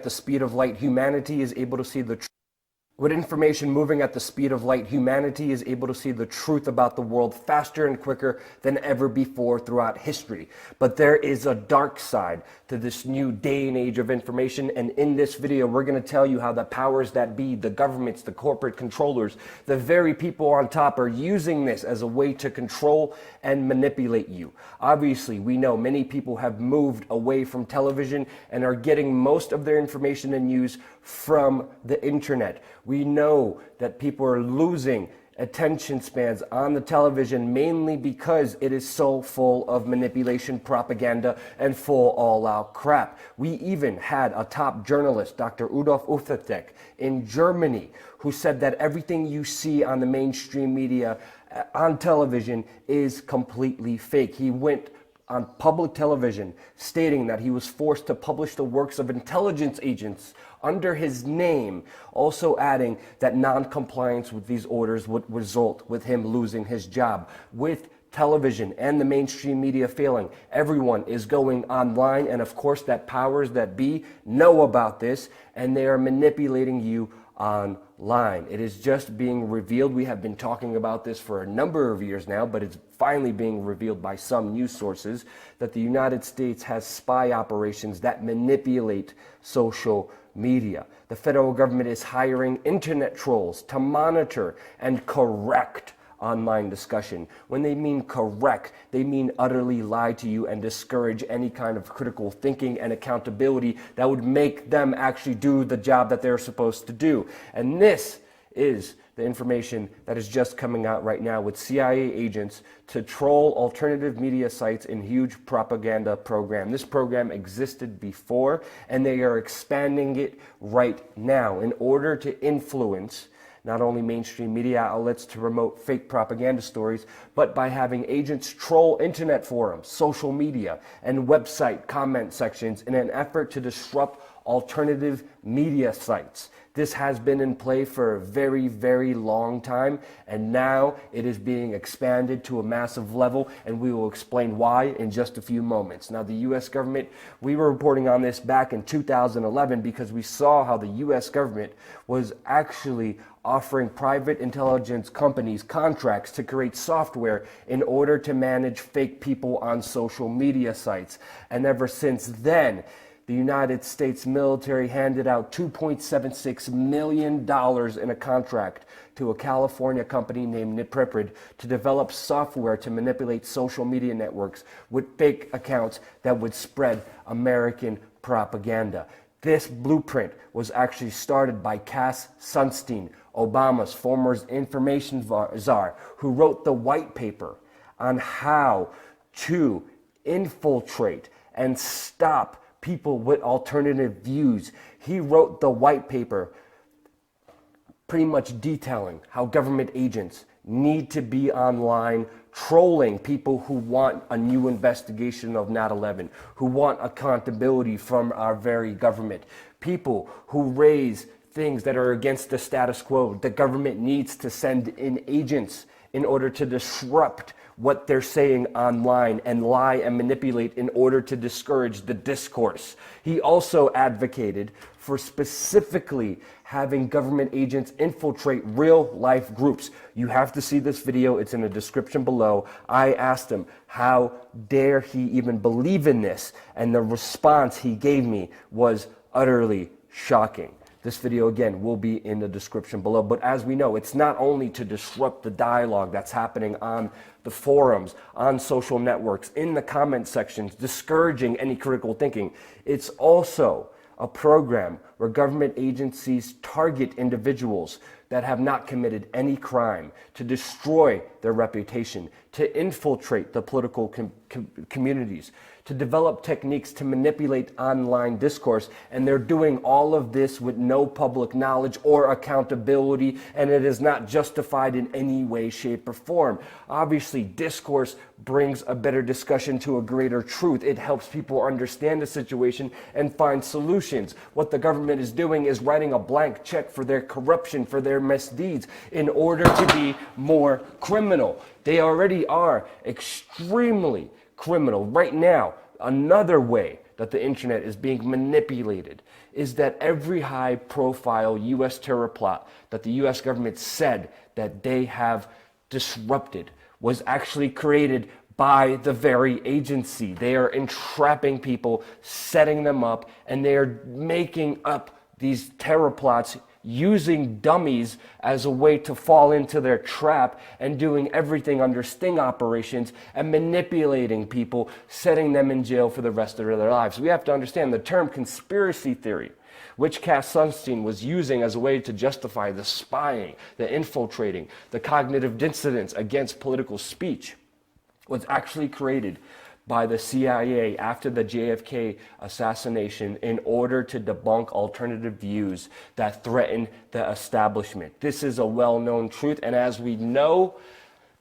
the speed of light, humanity is able to see the truth. With information moving at the speed of light, humanity is able to see the truth about the world faster and quicker than ever before throughout history. But there is a dark side to this new day and age of information, and in this video we're going to tell you how the powers that be, the governments, the corporate controllers, the very people on top are using this as a way to control and manipulate you. Obviously, we know many people have moved away from television and are getting most of their information and news from the internet. We know that people are losing attention spans on the television mainly because it is so full of manipulation, propaganda, and full all-out crap. We even had a top journalist, Dr. Rudolf Ufertek, in Germany, who said that everything you see on the mainstream media on television is completely fake. He went on public television stating that he was forced to publish the works of intelligence agents under his name, also adding that non-compliance with these orders would result with him losing his job. With television and the mainstream media failing, everyone is going online, and of course that powers that be know about this, and they are manipulating you online. It is just being revealed. We have been talking about this for a number of years now, but it's finally being revealed by some news sources that the United States has spy operations that manipulate social media. The federal government is hiring internet trolls to monitor and correct online discussion. When they mean correct, they mean utterly lie to you and discourage any kind of critical thinking and accountability that would make them actually do the job that they're supposed to do. And this is the information that is just coming out right now with CIA agents to troll alternative media sites in huge propaganda program. This program existed before, and they are expanding it right now in order to influence not only mainstream media outlets to promote fake propaganda stories, but by having agents troll internet forums, social media, and website comment sections in an effort to disrupt alternative media sites. This has been in play for a very, very long time, and now it is being expanded to a massive level, and we will explain why in just a few moments. Now, the U.S. government, we were reporting on this back in 2011 because we saw how the U.S. government was actually offering private intelligence companies contracts to create software in order to manage fake people on social media sites. And ever since then, the United States military handed out $2.76 million in a contract to a California company named nitehawk to develop software to manipulate social media networks with fake accounts that would spread American propaganda. This blueprint was actually started by Cass Sunstein, Obama's former information czar, who wrote the white paper on how to infiltrate and stop people with alternative views. He wrote the white paper pretty much detailing how government agents need to be online trolling people who want a new investigation of 9/11, who want accountability from our very government, people who raise things that are against the status quo. The government needs to send in agents in order to disrupt what they're saying online and lie and manipulate in order to discourage the discourse. He also advocated for specifically having government agents infiltrate real life groups. You have to see this video. It's in the description below. I asked him, how dare he even believe in this? And the response he gave me was utterly shocking. This video, again, will be in the description below. But as we know, it's not only to disrupt the dialogue that's happening on the forums, on social networks, in the comment sections, discouraging any critical thinking. It's also a program where government agencies target individuals that have not committed any crime to destroy their reputation, to infiltrate the political communities, to develop techniques to manipulate online discourse, and they're doing all of this with no public knowledge or accountability, and it is not justified in any way, shape, or form. Obviously, discourse brings a better discussion to a greater truth. It helps people understand the situation and find solutions. What the government is doing is writing a blank check for their corruption, for their misdeeds, in order to be more criminal. They already are extremely criminal. Right now, another way that the internet is being manipulated is that every high-profile U.S. terror plot that the U.S. government said that they have disrupted was actually created by the very agency. They are entrapping people, setting them up, and they are making up these terror plots using dummies as a way to fall into their trap and doing everything under sting operations and manipulating people, setting them in jail for the rest of their lives. We have to understand the term conspiracy theory, which Cass Sunstein was using as a way to justify the spying, the infiltrating, the cognitive dissonance against political speech, was actually created by the CIA after the JFK assassination in order to debunk alternative views that threaten the establishment. This is a well-known truth, and as we know,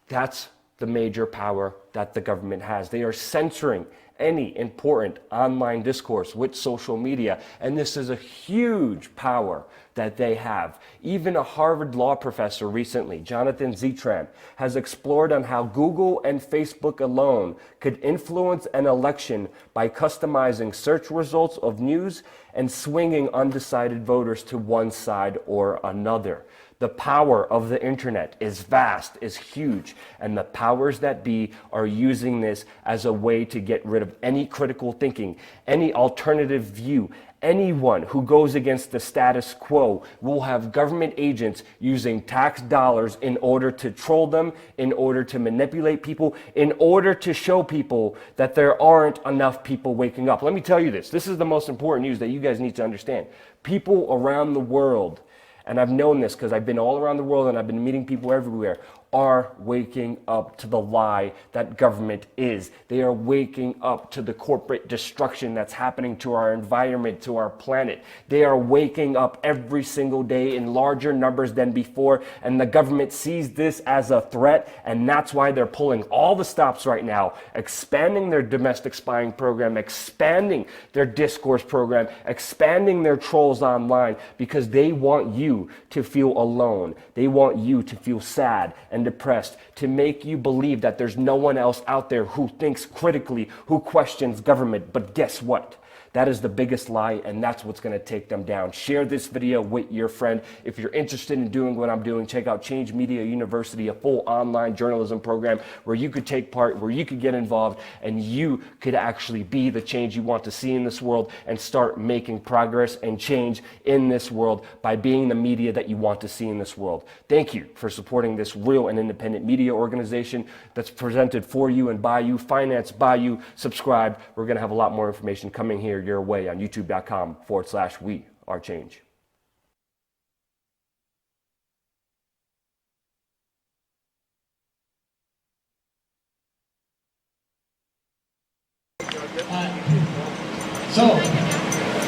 that's the major power that the government has. They are censoring any important online discourse with social media, and this is a huge power that they have. Even a Harvard law professor recently, Jonathan Zitran, has explored on how Google and Facebook alone could influence an election by customizing search results of news and swinging undecided voters to one side or another. The power of the internet is vast, is huge, and the powers that be are using this as a way to get rid of any critical thinking, any alternative view. Anyone who goes against the status quo will have government agents using tax dollars in order to troll them, in order to manipulate people, in order to show people that there aren't enough people waking up. Let me tell you this. This is the most important news that you guys need to understand. People around the world, and I've known this because I've been all around the world and I've been meeting people everywhere, are waking up to the lie that government is. They are waking up to the corporate destruction that's happening to our environment, to our planet. They are waking up every single day in larger numbers than before, and the government sees this as a threat, and that's why they're pulling all the stops right now, expanding their domestic spying program, expanding their discourse program, expanding their trolls online, because they want you to feel alone. They want you to feel sad and depressed, to make you believe that there's no one else out there who thinks critically, who questions government. But guess what? That is the biggest lie, and that's what's going to take them down. Share this video with your friend. If you're interested in doing what I'm doing, check out Change Media University, a full online journalism program where you could take part, where you could get involved, and you could actually be the change you want to see in this world and start making progress and change in this world by being the media that you want to see in this world. Thank you for supporting this real and independent media organization that's presented for you and by you, financed by you. Subscribe. We're going to have a lot more information coming here your way on youtube.com/WeAreChange. So,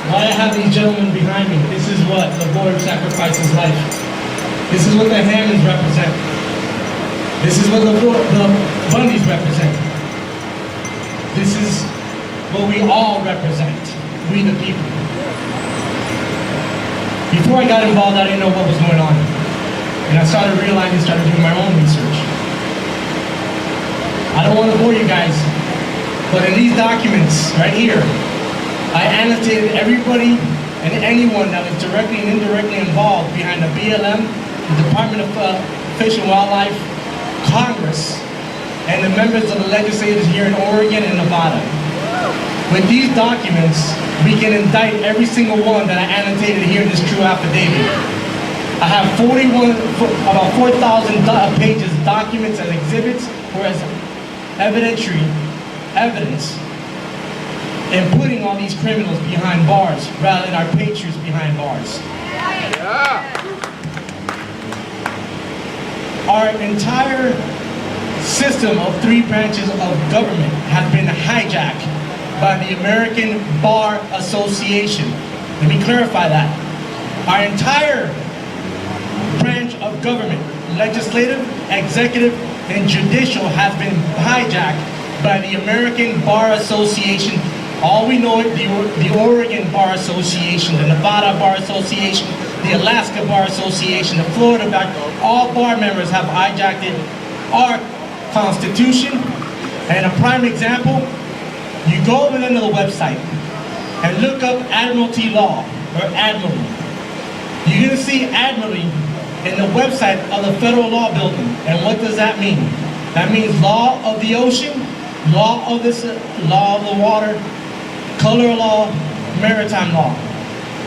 why I have these gentlemen behind me, this is what the Lord sacrifices life. This is what the Hammonds represent. This is what the Bundys represent. This is what we all represent, we the people. Before I got involved, I didn't know what was going on. And I started realizing, started doing my own research. I don't want to bore you guys, but in these documents right here, I annotated everybody and anyone that was directly and indirectly involved behind the BLM, the Department of Fish and Wildlife, Congress, and the members of the legislators here in Oregon and Nevada. With these documents, we can indict every single one that I annotated here in this true affidavit. I have about 4,000 pages of documents and exhibits for as evidence in putting all these criminals behind bars rather than our patriots behind bars. Yeah. Our entire system of 3 branches of government has been hijacked by the American Bar Association. Let me clarify that. Our entire branch of government, legislative, executive, and judicial, has been hijacked by the American Bar Association. All we know is the Oregon Bar Association, the Nevada Bar Association, the Alaska Bar Association, the Florida Bar. All bar members have hijacked our Constitution. And a prime example, you go over into the website, and look up Admiralty Law, or Admiralty. You're going to see Admiralty in the website of the Federal Law Building. And what does that mean? That means law of the ocean, law of the water, color law, maritime law.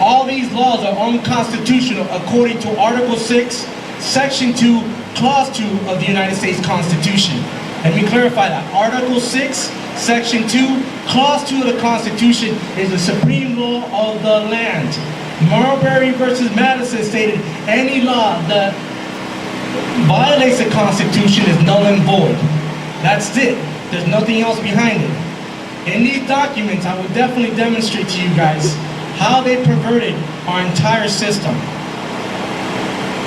All these laws are unconstitutional according to Article 6, Section 2, Clause 2 of the United States Constitution. Let me clarify that. Article 6, Section 2, Clause 2 of the Constitution is the supreme law of the land. Marbury versus Madison stated, any law that violates the Constitution is null and void. That's it. There's nothing else behind it. In these documents, I will definitely demonstrate to you guys how they perverted our entire system.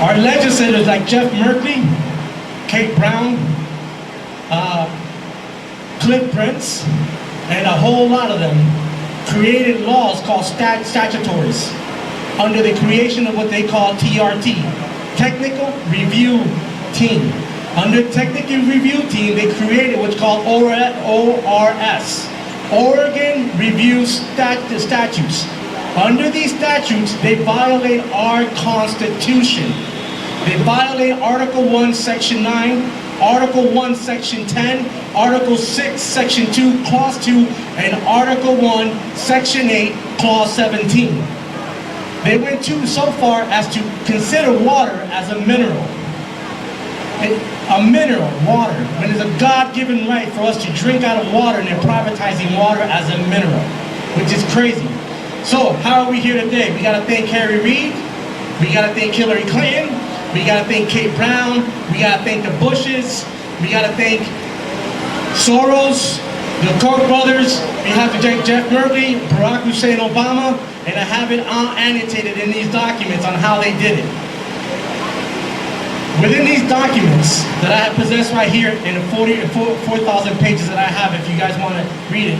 Our legislators like Jeff Merkley, Kate Brown, Cliff Prince, and a whole lot of them created laws called statutories under the creation of what they call TRT, Technical Review Team. Under Technical Review Team, they created what's called ORS, Oregon Review Statutes. Under these statutes, they violate our Constitution. They violate Article 1, Section 9, Article 1, Section 10, Article 6, Section 2, Clause 2, and Article 1, Section 8, Clause 17. They went so far as to consider water as a mineral. A mineral, water, when it's a God-given right for us to drink out of water, and they're privatizing water as a mineral, which is crazy. So, how are we here today? We gotta thank Harry Reid, we gotta thank Hillary Clinton, we gotta thank Kate Brown, we gotta thank the Bushes, we gotta thank Soros, the Koch brothers, we have to thank Jeff Merkley, Barack Hussein Obama, and I have it all annotated in these documents on how they did it. Within these documents that I have possessed right here in the 4,000 pages that I have, if you guys want to read it,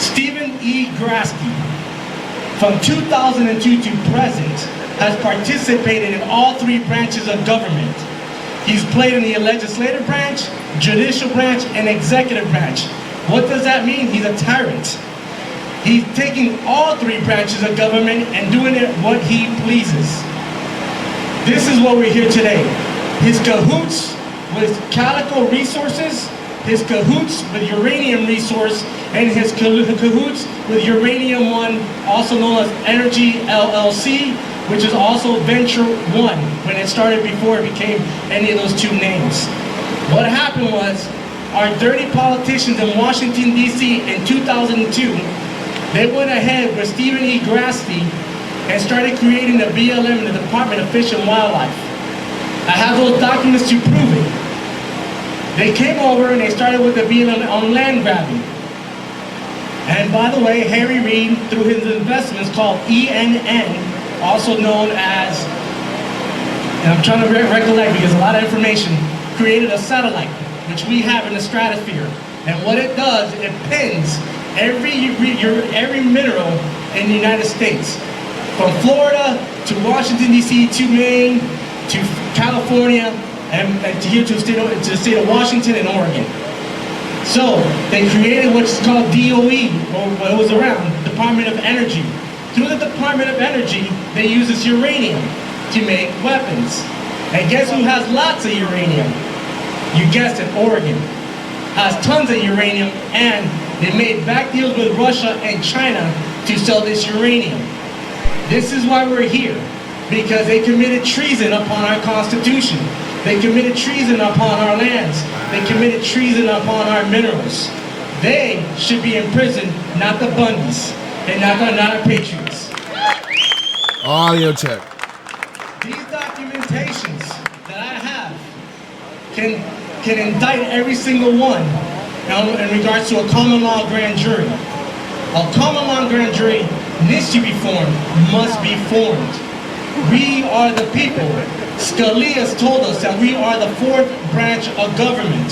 Stephen E. Grasky, from 2002 to present, has participated in all three branches of government. He's played in the legislative branch, judicial branch, and executive branch. What does that mean? He's a tyrant. He's taking all three branches of government and doing it what he pleases. This is what we're here today. His cahoots with Calico Resources, his cahoots with uranium resource, and his cahoots with Uranium One, also known as Energy LLC, which is also Venture One, when it started before it became any of those two names. What happened was, our dirty politicians in Washington, D.C. in 2002, they went ahead with Stephen E. Grasky and started creating the BLM in the Department of Fish and Wildlife. I have those documents to prove it. They came over and they started with the BLM on land grabbing. And by the way, Harry Reid, through his investments called ENN, also known as, and I'm trying to recollect because a lot of information, created a satellite, which we have in the stratosphere. And what it does, it pins every mineral in the United States. From Florida to Washington, D.C., to Maine, to California, and here to the state of Washington and Oregon. So they created what's called DOE, or what was around, Department of Energy. Through the Department of Energy, they use this uranium to make weapons. And guess who has lots of uranium? You guessed it, Oregon. Has tons of uranium, and they made back deals with Russia and China to sell this uranium. This is why we're here, because they committed treason upon our Constitution. They committed treason upon our lands. They committed treason upon our minerals. They should be in prison, not the Bundys, and not our patriots. Audio check. These documentations that I have can indict every single one in regards to a common law grand jury. A common law grand jury needs to be formed, must be formed. We are the people. Scalia told us that we are the fourth branch of government.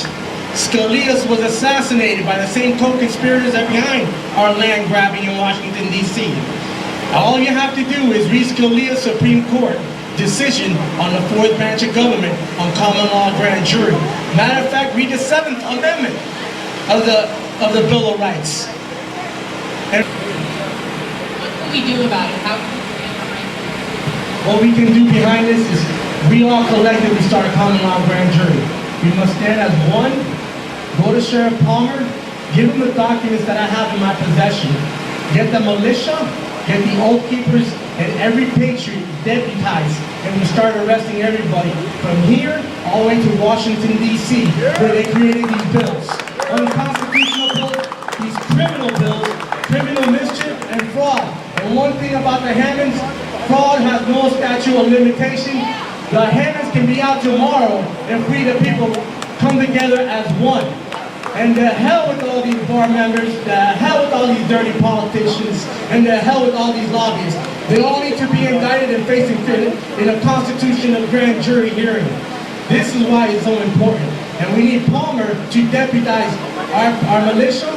Scalia was assassinated by the same co-conspirators that behind our land grabbing in Washington, D.C. All you have to do is read Scalia's Supreme Court decision on the fourth branch of government on common law grand jury. Matter of fact, read the 7th Amendment of the Bill of Rights. And we do about it? How can we stand behind it? What we can do behind this is we all collectively start calling out grand jury. We must stand as one, go to Sheriff Palmer, give him the documents that I have in my possession, get the militia, get the Oath Keepers, and every patriot deputized, and we start arresting everybody from here all the way to Washington, D.C., where they created these bills. Unconstitutional bills, these criminal bills, criminal mischief, and fraud. And one thing about the Hammonds, fraud has no statute of limitation. The Hammonds can be out tomorrow if we, the people, come together as one. And the hell with all these bar members, the hell with all these dirty politicians, and the hell with all these lobbyists. They all need to be indicted and facing in a constitutional grand jury hearing. This is why it's so important. And we need Palmer to deputize our militia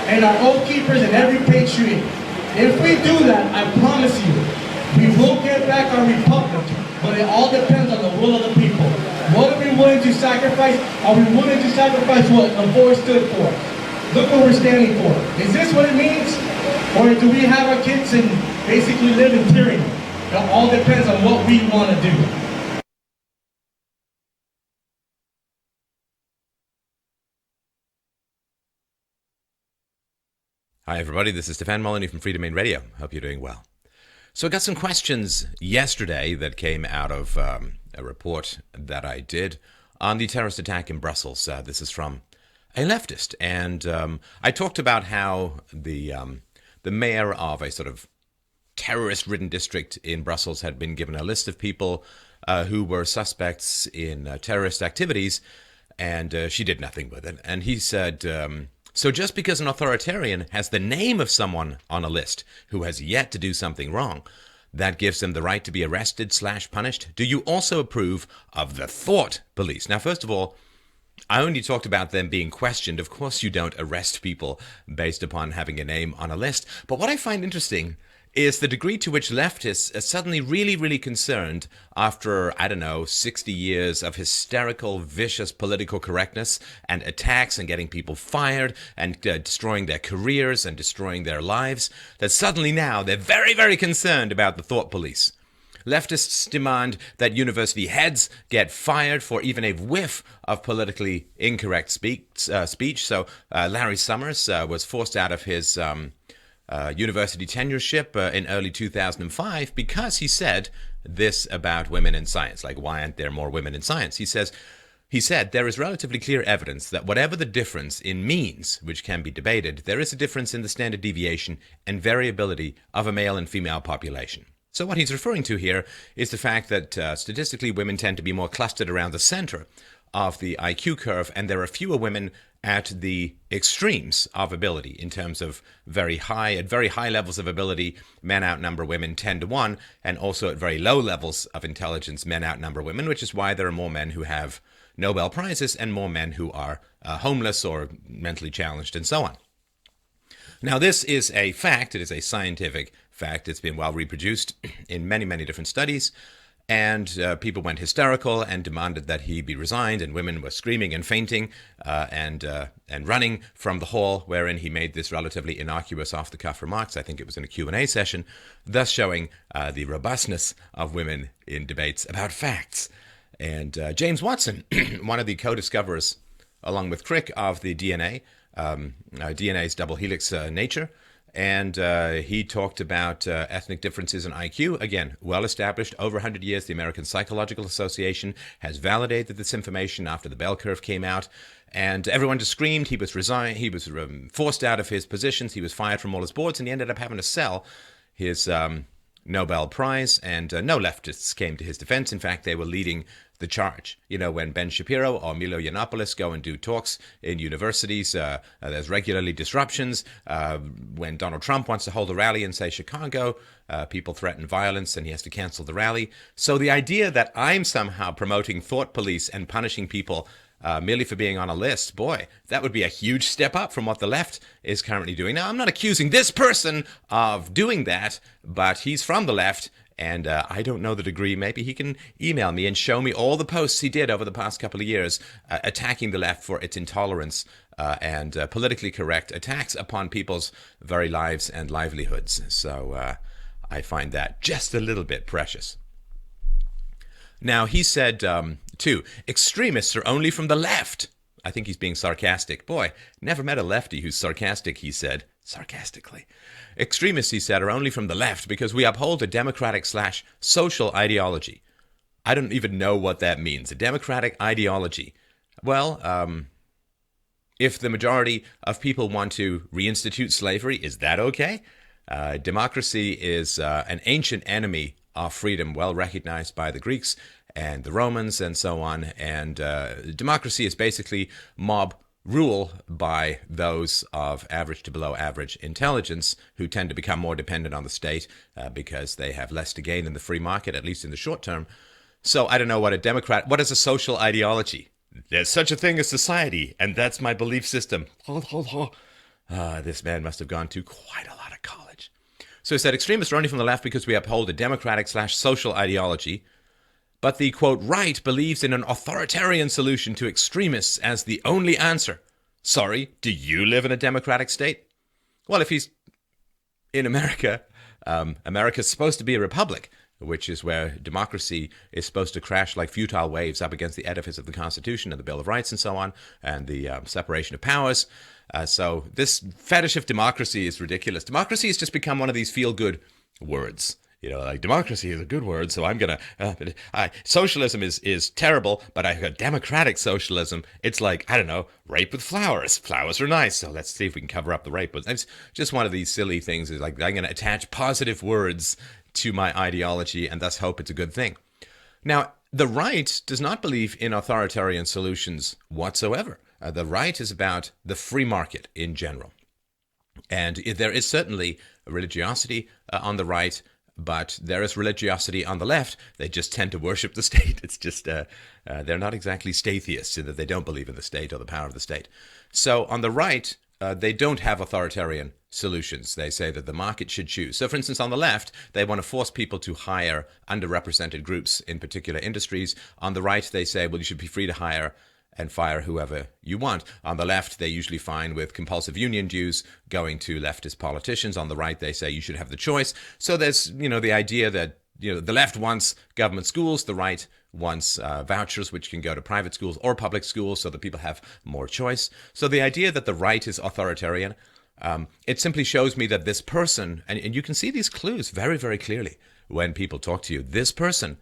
and our Oath Keepers and every patriot. If we do that, I promise you, we will get back our republic, but it all depends on the will of the people. What are we willing to sacrifice? Are we willing to sacrifice what the force stood for? Look what we're standing for. Is this what it means? Or do we have our kids and basically live in tyranny? It all depends on what we want to do. Hi everybody, this is Stefan Molyneux from Free Domain Radio. Hope you're doing well. So I got some questions yesterday that came out of a report that I did on the terrorist attack in Brussels. This is from a leftist, and I talked about how the mayor of a sort of terrorist-ridden district in Brussels had been given a list of people who were suspects in terrorist activities, and she did nothing with it. And he said, so just because an authoritarian has the name of someone on a list who has yet to do something wrong, that gives them the right to be arrested/punished? Do you also approve of the thought police? Now, first of all, I only talked about them being questioned. Of course, you don't arrest people based upon having a name on a list. But what I find interesting is the degree to which leftists are suddenly really, really concerned after, 60 years of hysterical, vicious political correctness and attacks and getting people fired and destroying their careers and destroying their lives, that suddenly now they're very, very concerned about the thought police. Leftists demand that university heads get fired for even a whiff of politically incorrect speech. So Larry Summers was forced out of his university tenureship in early 2005 because he said this about women in science. Like, why aren't there more women in science? He said, there is relatively clear evidence that whatever the difference in means, which can be debated, there is a difference in the standard deviation and variability of a male and female population. So what he's referring to here is the fact that statistically women tend to be more clustered around the center of the IQ curve, and there are fewer women at the extremes of ability in terms of at very high levels of ability, men outnumber women 10 to 1, and also at very low levels of intelligence, men outnumber women, which is why there are more men who have Nobel Prizes and more men who are homeless or mentally challenged and so on. Now, this is a fact. It is a scientific fact. It's been well reproduced in many, many different studies. And people went hysterical and demanded that he be resigned, and women were screaming and fainting and running from the hall wherein he made this relatively innocuous off-the-cuff remarks. I think it was in a Q&A session, thus showing the robustness of women in debates about facts. And James Watson, one of the co-discoverers, along with Crick, of the DNA, DNA's double helix nature, and he talked about ethnic differences in IQ. Again, well established, over 100 years. The American Psychological Association has validated this information after the bell curve came out. And everyone just screamed. He was resigned. He was forced out of his positions. He was fired from all his boards, and he ended up having to sell his Nobel Prize. And no leftists came to his defense. In fact, they were leading the charge. You know, when Ben Shapiro or Milo Yiannopoulos go and do talks in universities, there's regularly disruptions. When Donald Trump wants to hold a rally in, say, Chicago, people threaten violence and he has to cancel the rally. So the idea that I'm somehow promoting thought police and punishing people merely for being on a list, boy, that would be a huge step up from what the left is currently doing. Now, I'm not accusing this person of doing that, but he's from the left. And I don't know the degree. Maybe he can email me and show me all the posts he did over the past couple of years attacking the left for its intolerance and politically correct attacks upon people's very lives and livelihoods. So I find that just a little bit precious. Now, he said, too, extremists are only from the left. I think he's being sarcastic. Boy, never met a lefty who's sarcastic, he said, sarcastically. Extremists, he said, are only from the left because we uphold a democratic/social ideology. I don't even know what that means, a democratic ideology. Well, if the majority of people want to reinstitute slavery, is that okay? Democracy is an ancient enemy of freedom, well recognized by the Greeks and the Romans and so on. And democracy is basically mob rule by those of average to below average intelligence who tend to become more dependent on the state because they have less to gain in the free market, at least in the short term. So I don't know what what is a social ideology? There's such a thing as society, and that's my belief system. This man must have gone to quite a lot of college. So he said, extremists are only from the left because we uphold a democratic/social ideology. But the, quote, right believes in an authoritarian solution to extremists as the only answer. Sorry, do you live in a democratic state? Well, if he's in America, America's supposed to be a republic, which is where democracy is supposed to crash like futile waves up against the edifice of the Constitution and the Bill of Rights and so on, and the separation of powers. So this fetish of democracy is ridiculous. Democracy has just become one of these feel-good words. You know, like democracy is a good word, so I'm going to... socialism is terrible, but I got democratic socialism. It's like, I don't know, rape with flowers. Flowers are nice, so let's see if we can cover up the rape. But it's just one of these silly things. Is like I'm going to attach positive words to my ideology and thus hope it's a good thing. Now, the right does not believe in authoritarian solutions whatsoever. The right is about the free market in general. And there is certainly religiosity on the right, but there is religiosity on the left. They just tend to worship the state. It's just, they're not exactly stateists in that they don't believe in the state or the power of the state. So on the right, they don't have authoritarian solutions. They say that the market should choose. So for instance, on the left, they want to force people to hire underrepresented groups in particular industries. On the right, they say, well, you should be free to hire and fire whoever you want. On the left, they usually fine with compulsive union dues going to leftist politicians. On the right, they say you should have the choice. So there's, the idea that, the left wants government schools, the right wants vouchers, which can go to private schools or public schools so that people have more choice. So the idea that the right is authoritarian, it simply shows me that this person, and you can see these clues very, very clearly when people talk to you, this person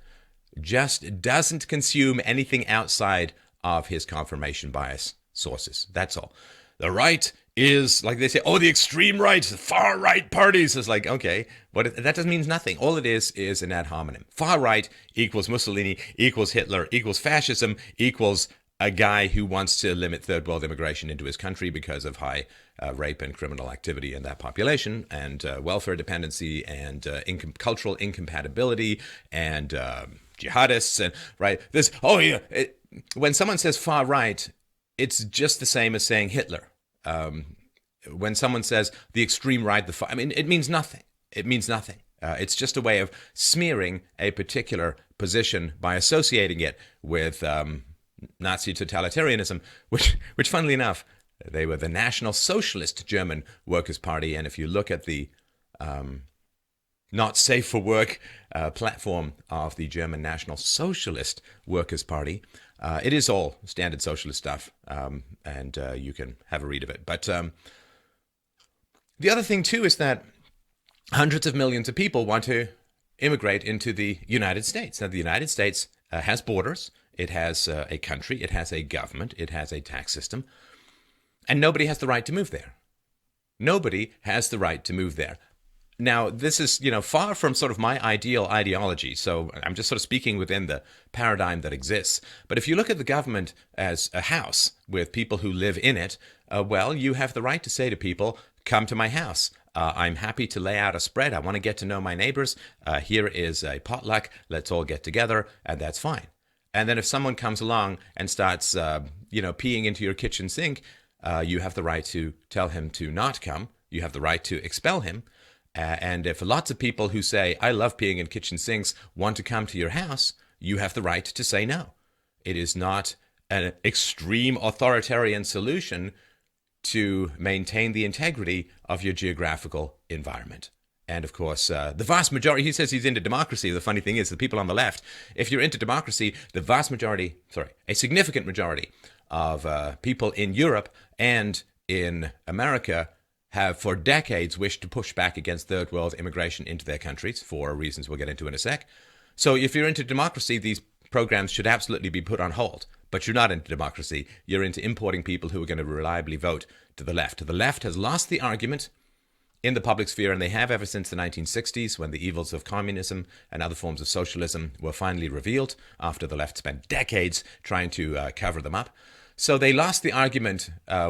just doesn't consume anything outside of his confirmation bias sources. That's all. The right is, like they say, the extreme right, the far right parties. It's like, okay, that doesn't mean nothing. All it is an ad hominem. Far right equals Mussolini, equals Hitler, equals fascism, equals a guy who wants to limit third world immigration into his country because of high rape and criminal activity in that population, and welfare dependency, and cultural incompatibility, and jihadists, and right. When someone says far right, it's just the same as saying Hitler. When someone says the extreme right, it means nothing. It means nothing. It's just a way of smearing a particular position by associating it with Nazi totalitarianism, which, funnily enough, they were the National Socialist German Workers' Party. And if you look at the not safe for work platform of the German National Socialist Workers' Party, it is all standard socialist stuff, and you can have a read of it. But the other thing, too, is that hundreds of millions of people want to immigrate into the United States. Now, the United States has borders. It has a country. It has a government. It has a tax system. And nobody has the right to move there. Nobody has the right to move there. Now, this is, far from sort of my ideal ideology, so I'm just sort of speaking within the paradigm that exists. But if you look at the government as a house with people who live in it, you have the right to say to people, come to my house. I'm happy to lay out a spread. I want to get to know my neighbors. Here is a potluck. Let's all get together, and that's fine. And then if someone comes along and starts, peeing into your kitchen sink, you have the right to tell him to not come. You have the right to expel him. And if lots of people who say, I love peeing in kitchen sinks, want to come to your house, you have the right to say no. It is not an extreme authoritarian solution to maintain the integrity of your geographical environment. And of course, the vast majority, he says he's into democracy. The funny thing is, the people on the left, if you're into democracy, a significant majority of people in Europe and in America have for decades wished to push back against third world immigration into their countries for reasons we'll get into in a sec. So if you're into democracy, these programs should absolutely be put on hold. But you're not into democracy. You're into importing people who are going to reliably vote to the left. The left has lost the argument in the public sphere, and they have ever since the 1960s, when the evils of communism and other forms of socialism were finally revealed after the left spent decades trying to cover them up. So they lost the argument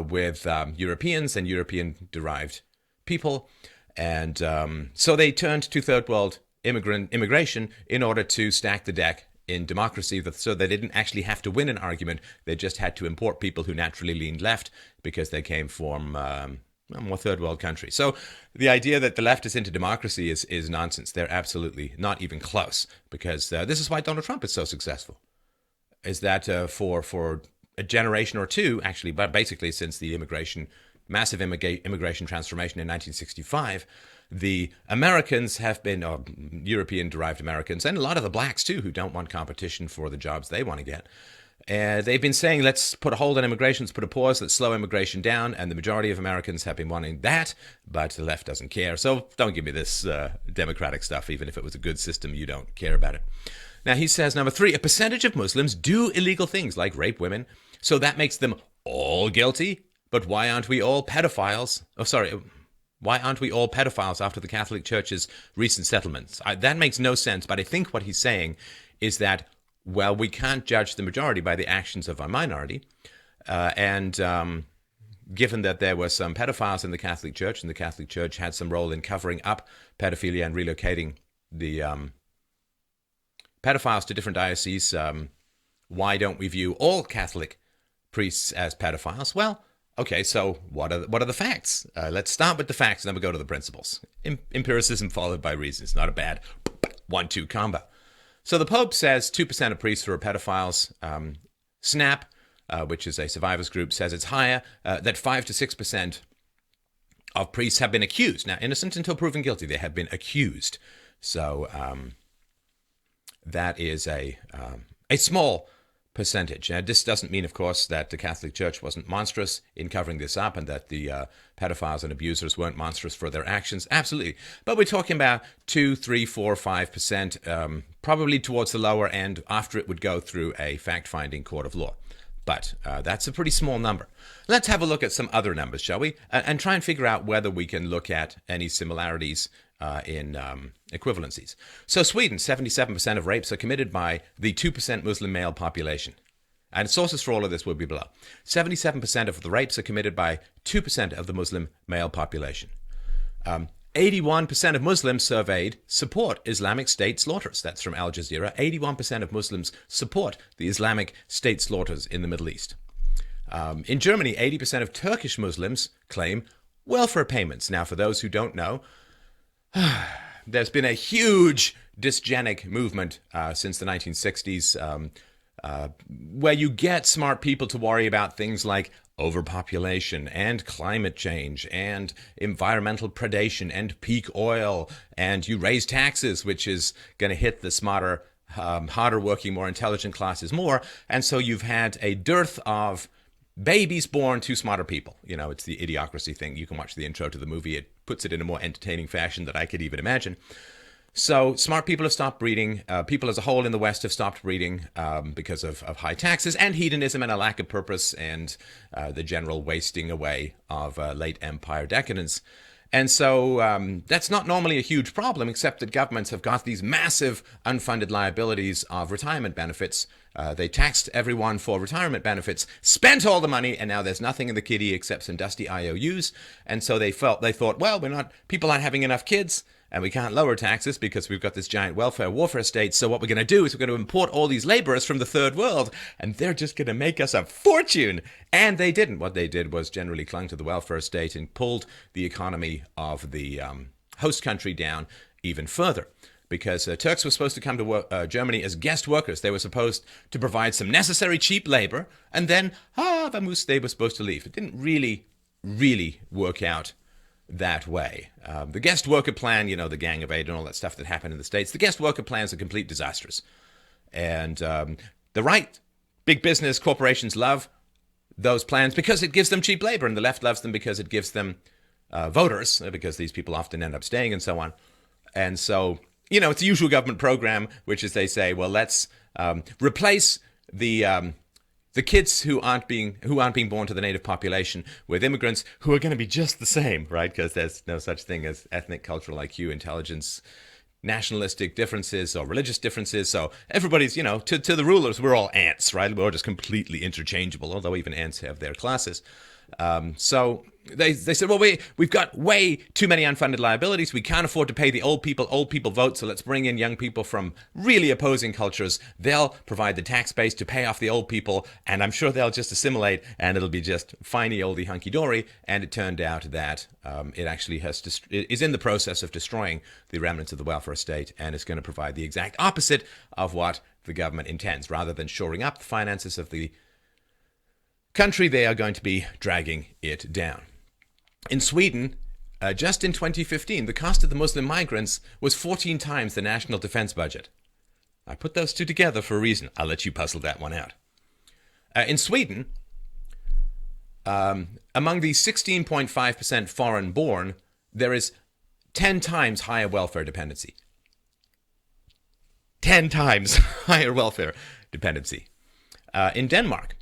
with Europeans and European-derived people, and so they turned to third world immigration in order to stack the deck in democracy, so they didn't actually have to win an argument. They just had to import people who naturally leaned left because they came from more third world countries. So the idea that the left is into democracy is nonsense. They're absolutely not even close, because this is why Donald Trump is so successful, is that for a generation or two, actually, but basically since the massive immigration transformation in 1965, the Americans have been, European-derived Americans, and a lot of the blacks too, who don't want competition for the jobs they want to get. They've been saying, let's put a hold on immigration, let's put a pause, let's slow immigration down, and the majority of Americans have been wanting that, but the left doesn't care. So don't give me this democratic stuff. Even if it was a good system, you don't care about it. Now, he says, number 3, a percentage of Muslims do illegal things like rape women, so that makes them all guilty. But why aren't we all pedophiles? Why aren't we all pedophiles after the Catholic Church's recent settlements? That makes no sense, but I think what he's saying is that, well, we can't judge the majority by the actions of a minority. And given that there were some pedophiles in the Catholic Church, and the Catholic Church had some role in covering up pedophilia and relocating the pedophiles to different dioceses, why don't we view all Catholic priests as pedophiles? Well, okay, so what are the facts? Let's start with the facts, and then we go to the principles. Empiricism followed by reason. It's not a bad 1-2 combo. So the Pope says 2% of priests who are pedophiles. SNAP, which is a survivors group, says it's higher, that 5 to 6% of priests have been accused. Now, innocent until proven guilty, they have been accused. So that is a small percentage. Now, this doesn't mean, of course, that the Catholic Church wasn't monstrous in covering this up, and that the pedophiles and abusers weren't monstrous for their actions. Absolutely. But we're talking about 2, 3, 4, 5%, probably towards the lower end after it would go through a fact-finding court of law. But that's a pretty small number. Let's have a look at some other numbers, shall we? And try and figure out whether we can look at any similarities in equivalencies. So Sweden, 77% of rapes are committed by the 2% Muslim male population. And sources for all of this will be below. 77% of the rapes are committed by 2% of the Muslim male population. 81% of Muslims surveyed support Islamic State slaughters. That's from Al Jazeera. 81% of Muslims support the Islamic State slaughters in the Middle East. In Germany, 80% of Turkish Muslims claim welfare payments. Now, for those who don't know, there's been a huge dysgenic movement since the 1960s where you get smart people to worry about things like overpopulation and climate change and environmental predation and peak oil, and you raise taxes, which is going to hit the smarter, harder working, more intelligent classes more. And so you've had a dearth of babies born to smarter people. You know, it's the idiocracy thing. You can watch the intro to the movie. It puts it in a more entertaining fashion than I could even imagine. So smart people have stopped breeding. People as a whole in the West have stopped breeding because of high taxes and hedonism and a lack of purpose and the general wasting away of late empire decadence. And so that's not normally a huge problem, except that governments have got these massive unfunded liabilities of retirement benefits. They taxed everyone for retirement benefits, spent all the money, and now there's nothing in the kitty except some dusty IOUs. And so they thought, well, people aren't having enough kids, and we can't lower taxes because we've got this giant warfare state. So what we're going to do is we're going to import all these laborers from the third world, and they're just going to make us a fortune. And they didn't. What they did was generally clung to the welfare state and pulled the economy of the host country down even further. Because Turks were supposed to come to Germany as guest workers. They were supposed to provide some necessary cheap labor, and then, they were supposed to leave. It didn't really work out that way. The guest worker plan, the Gang of Eight and all that stuff that happened in the States, the guest worker plans are complete disasters. And the right, big business corporations love those plans because it gives them cheap labor, and the left loves them because it gives them voters, because these people often end up staying and so on. And so, it's a usual government program, which is they say, well, let's replace the kids who aren't being born to the native population with immigrants who are going to be just the same, right? Because there's no such thing as ethnic, cultural IQ, intelligence, nationalistic differences or religious differences. So everybody's, to the rulers, we're all ants, right? We're just completely interchangeable, although even ants have their classes. So they said, well, we've got way too many unfunded liabilities. We can't afford to pay the old people. Old people vote, so let's bring in young people from really opposing cultures. They'll provide the tax base to pay off the old people, and I'm sure they'll just assimilate, and it'll be just finey oldie hunky-dory. And it turned out that it actually is in the process of destroying the remnants of the welfare state, and it's going to provide the exact opposite of what the government intends. Rather than shoring up the finances of the country, they are going to be dragging it down. In Sweden, just in 2015, the cost of the Muslim migrants was 14 times the national defense budget. I put those two together for a reason. I'll let you puzzle that one out. In Sweden, among the 16.5% foreign-born, there is 10 times higher welfare dependency. 10 times higher welfare dependency. In Denmark,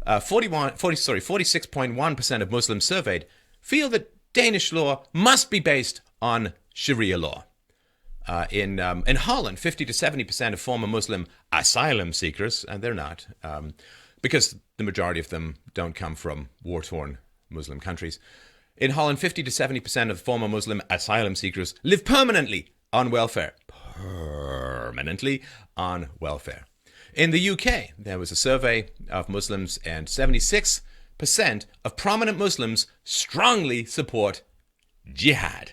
46.1% of Muslims surveyed feel that Danish law must be based on Sharia law. In Holland, 50 to 70% of former Muslim asylum seekers, and they're not, because the majority of them don't come from war-torn Muslim countries. In Holland, 50 to 70% of former Muslim asylum seekers live permanently on welfare. Permanently on welfare. In the UK, there was a survey of Muslims, and 76% of prominent Muslims strongly support jihad.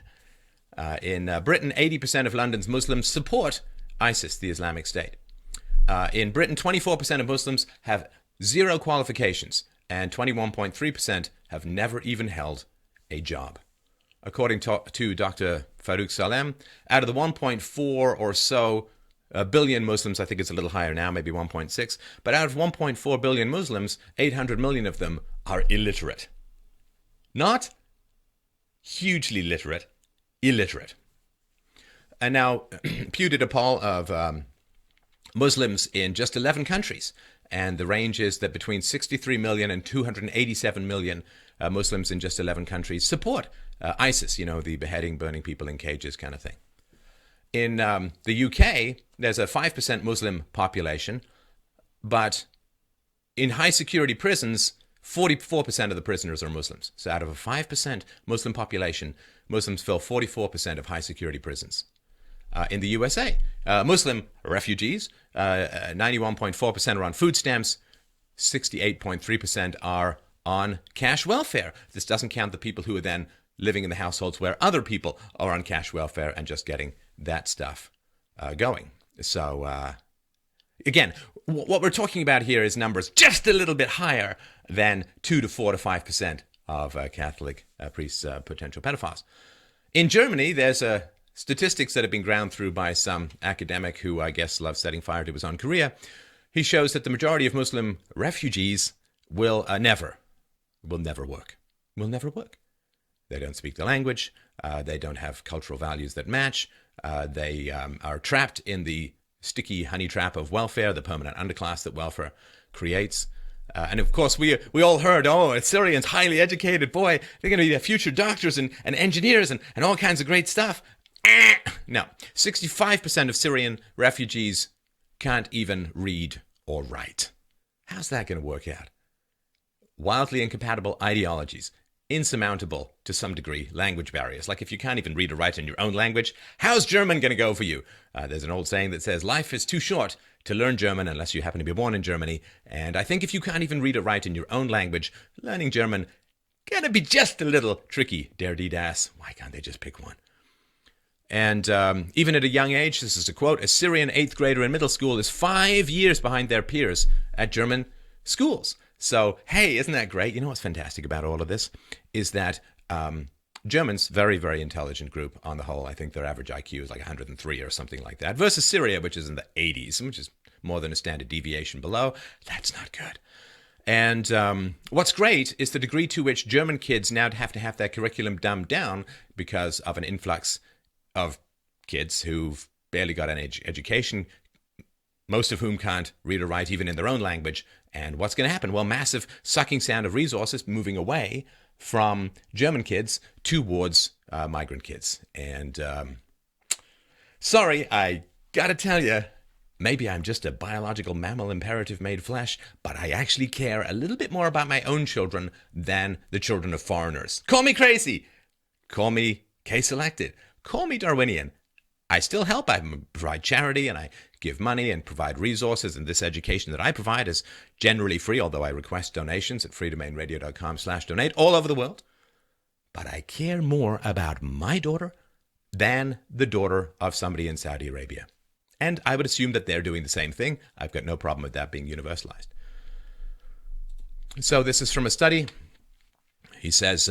In Britain, 80% of London's Muslims support ISIS, the Islamic State. In Britain, 24% of Muslims have zero qualifications, and 21.3% have never even held a job. According to Dr. Farouk Salem, out of the 1.4 or so billion Muslims, I think it's a little higher now, maybe 1.6, but out of 1.4 billion Muslims, 800 million of them are illiterate. Not hugely literate, illiterate. And now, Pew did a poll of Muslims in just 11 countries, and the range is that between 63 million and 287 million Muslims in just 11 countries support ISIS, the beheading, burning people in cages kind of thing. In the UK, there's a 5% Muslim population, but in high-security prisons, 44% of the prisoners are Muslims. So out of a 5% Muslim population, Muslims fill 44% of high-security prisons. In the USA, Muslim refugees, 91.4% are on food stamps, 68.3% are on cash welfare. This doesn't count the people who are then living in the households where other people are on cash welfare and just getting that stuff going. So, again, what we're talking about here is numbers just a little bit higher than 2 to 4 to 5% of Catholic priests, potential pedophiles. In Germany, there's statistics that have been ground through by some academic who I guess loves setting fire to his own career. He shows that the majority of Muslim refugees will never work. Will never work. They don't speak the language. They don't have cultural values that match. They are trapped in the sticky honey trap of welfare, the permanent underclass that welfare creates. And of course, we all heard, Syrians, highly educated, boy, they're going to be future doctors and engineers and all kinds of great stuff. No, 65% of Syrian refugees can't even read or write. How's that going to work out? Wildly incompatible ideologies, insurmountable to some degree language barriers. Like if you can't even read or write in your own language, how's German going to go for you? There's an old saying that says life is too short to learn German unless you happen to be born in Germany. And I think if you can't even read or write in your own language, learning German gonna be just a little tricky. Der die das. Why can't they just pick one? And even at a young age, this is a quote, a Syrian 8th grader in middle school is 5 years behind their peers at German schools. So, hey, isn't that great? You know what's fantastic about all of this is that Germans, very, very intelligent group on the whole. I think their average IQ is like 103 or something like that. Versus Syria, which is in the 80s, which is more than a standard deviation below. That's not good. And what's great is the degree to which German kids now have to have their curriculum dumbed down because of an influx of kids who've barely got an education, most of whom can't read or write even in their own language. And what's going to happen? Well, massive sucking sound of resources moving away from German kids towards migrant kids. And sorry, I got to tell you, maybe I'm just a biological mammal imperative made flesh, but I actually care a little bit more about my own children than the children of foreigners. Call me crazy. Call me K-selected. Call me Darwinian. I still help. I provide charity and I give money and provide resources. And this education that I provide is generally free, although I request donations at freedomainradio.com/donate all over the world. But I care more about my daughter than the daughter of somebody in Saudi Arabia. And I would assume that they're doing the same thing. I've got no problem with that being universalized. So this is from a study. He says,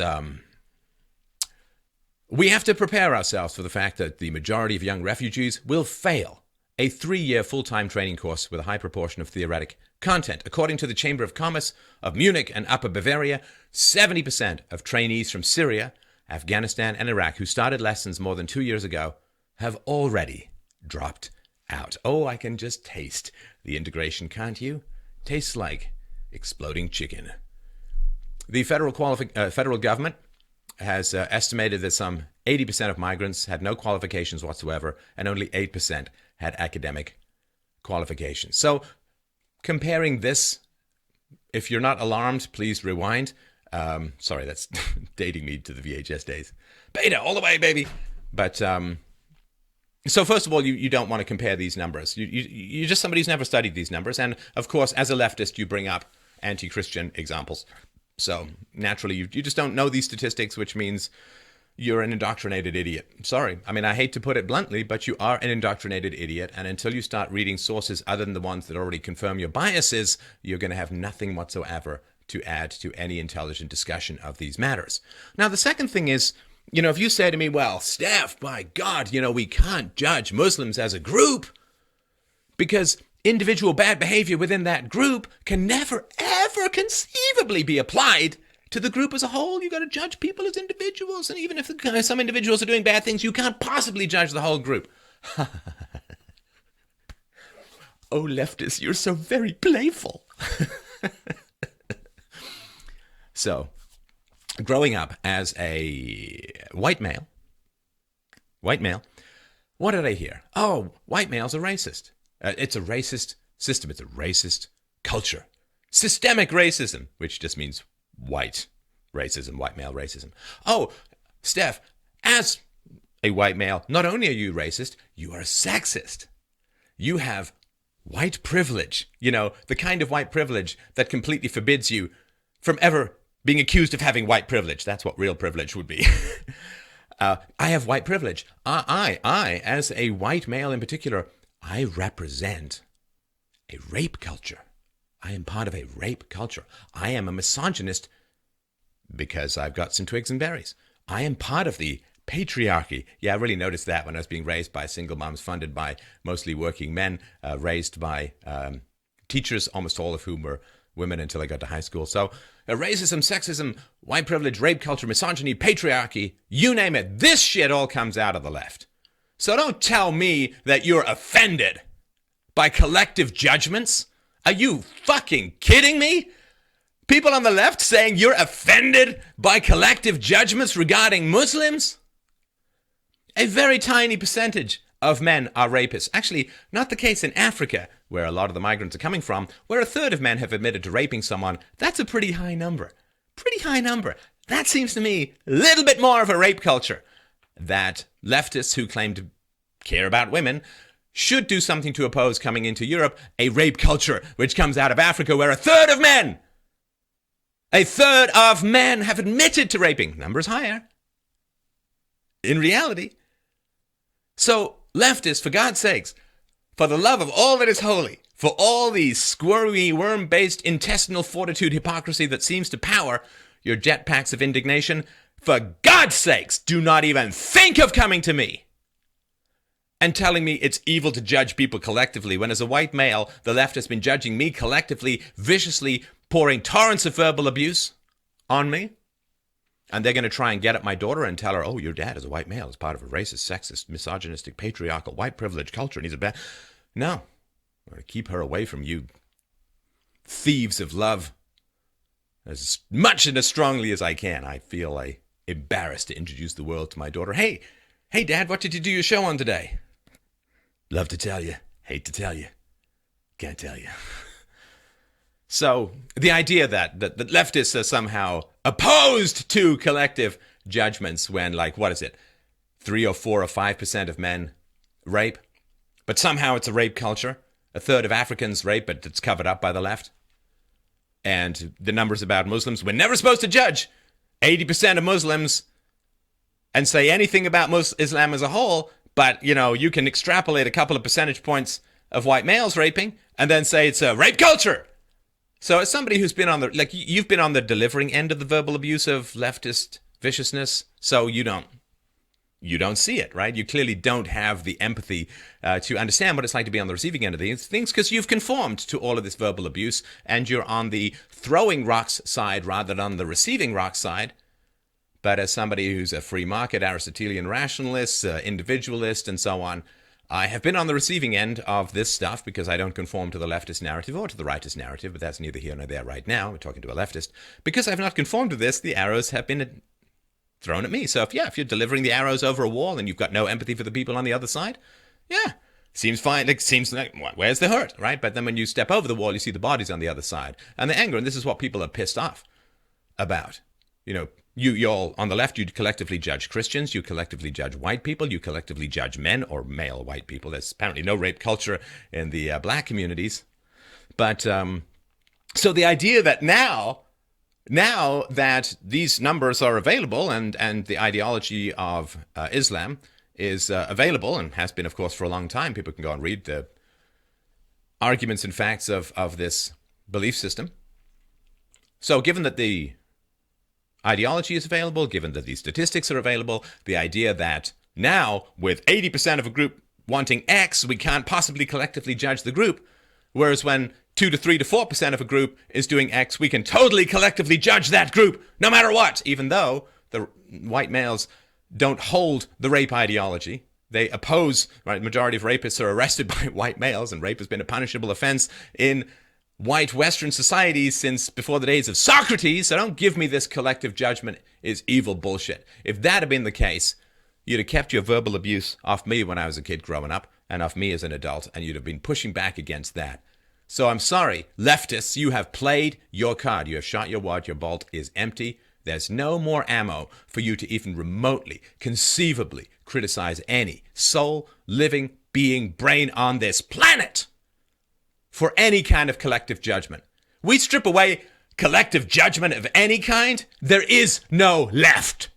we have to prepare ourselves for the fact that the majority of young refugees will fail a 3-year full-time training course with a high proportion of theoretic content. According to the Chamber of Commerce of Munich and Upper Bavaria, 70% of trainees from Syria, Afghanistan, and Iraq who started lessons more than 2 years ago have already dropped out. Oh, I can just taste the integration, can't you? Tastes like exploding chicken. The federal government has estimated that some 80% of migrants had no qualifications whatsoever, and only 8% had academic qualifications. So, comparing this, if you're not alarmed, please rewind. Sorry, that's dating me to the VHS days. Beta, all the way, baby. But, so first of all, you don't want to compare these numbers. You're just somebody who's never studied these numbers. And, of course, as a leftist, you bring up anti-Christian examples. So naturally, you just don't know these statistics, which means you're an indoctrinated idiot. Sorry. I mean, I hate to put it bluntly, but you are an indoctrinated idiot. And until you start reading sources other than the ones that already confirm your biases, you're going to have nothing whatsoever to add to any intelligent discussion of these matters. Now, the second thing is, if you say to me, well, Steph, by God, we can't judge Muslims as a group because individual bad behavior within that group can never, ever conceivably be applied to the group as a whole. You've got to judge people as individuals. And even if some individuals are doing bad things, you can't possibly judge the whole group. Oh, leftists, you're so very playful. So, growing up as a white male, what did I hear? Oh, white males are racist. It's a racist system. It's a racist culture. Systemic racism, which just means white racism, white male racism. Oh, Steph, as a white male, not only are you racist, you are a sexist. You have white privilege, the kind of white privilege that completely forbids you from ever being accused of having white privilege. That's what real privilege would be. I have white privilege. I, as a white male in particular, I represent a rape culture. I am part of a rape culture. I am a misogynist because I've got some twigs and berries. I am part of the patriarchy. Yeah, I really noticed that when I was being raised by single moms, funded by mostly working men, raised by teachers, almost all of whom were women until I got to high school. So racism, sexism, white privilege, rape culture, misogyny, patriarchy, you name it, this shit all comes out of the left. So don't tell me that you're offended by collective judgments. Are you fucking kidding me? People on the left saying you're offended by collective judgments regarding Muslims? A very tiny percentage of men are rapists. Actually, not the case in Africa, where a lot of the migrants are coming from, where a third of men have admitted to raping someone. That's a pretty high number. Pretty high number. That seems to me a little bit more of a rape culture that leftists who claim to care about women should do something to oppose coming into Europe, a rape culture which comes out of Africa where a third of men have admitted to raping. Numbers higher in reality. So leftists, for God's sakes, for the love of all that is holy, for all the squirmy, worm-based intestinal fortitude hypocrisy that seems to power your jetpacks of indignation, for God's sakes, do not even think of coming to me and telling me it's evil to judge people collectively, when as a white male, the left has been judging me collectively, viciously pouring torrents of verbal abuse on me. And they're going to try and get at my daughter and tell her, oh, your dad is a white male. He's part of a racist, sexist, misogynistic, patriarchal, white privilege culture, and he's a bad... No. I'm going to keep her away from you thieves of love as much and as strongly as I can. I feel embarrassed to introduce the world to my daughter. Hey, Dad, what did you do your show on today? Love to tell you. Hate to tell you. Can't tell you. So the idea that leftists are somehow opposed to collective judgments when, like, what is it, 3 or 4 or 5% of men rape, but somehow it's a rape culture. A third of Africans rape, but it's covered up by the left. And the numbers about Muslims, we're never supposed to judge 80% of Muslims and say anything about Islam as a whole, but, you can extrapolate a couple of percentage points of white males raping and then say it's a rape culture. So as somebody who's been on you've been on the delivering end of the verbal abuse of leftist viciousness, so you don't see it, right? You clearly don't have the empathy to understand what it's like to be on the receiving end of these things, because you've conformed to all of this verbal abuse and you're on the throwing rocks side rather than on the receiving rocks side. But as somebody who's a free market, Aristotelian rationalist, individualist, and so on, I have been on the receiving end of this stuff because I don't conform to the leftist narrative or to the rightist narrative, but that's neither here nor there right now. We're talking to a leftist. Because I've not conformed to this, the arrows have been thrown at me. So if you're delivering the arrows over a wall and you've got no empathy for the people on the other side, seems fine. It seems like, where's the hurt, right? But then when you step over the wall, you see the bodies on the other side. And the anger, and this is what people are pissed off about. You all on the left, you collectively judge Christians, you collectively judge white people, you collectively judge men or male white people. There's apparently no rape culture in the black communities. But so the idea that now that these numbers are available and the ideology of Islam is available and has been, of course, for a long time, people can go and read the arguments and facts of this belief system. So given that the ideology is available, given that these statistics are available, the idea that now, with 80% of a group wanting X, we can't possibly collectively judge the group, whereas when 2 to 3 to 4% of a group is doing X, we can totally collectively judge that group, no matter what, even though the white males don't hold the rape ideology. They oppose, right? The majority of rapists are arrested by white males, and rape has been a punishable offense in white Western societies since before the days of Socrates. So don't give me this collective judgment is evil bullshit. If that had been the case, you'd have kept your verbal abuse off me when I was a kid growing up and off me as an adult, and you'd have been pushing back against that. So I'm sorry, leftists, you have played your card. You have shot your wad. Your bolt is empty. There's no more ammo for you to even remotely, conceivably criticize any soul, living being, brain on this planet for any kind of collective judgment. We strip away collective judgment of any kind, there is no left.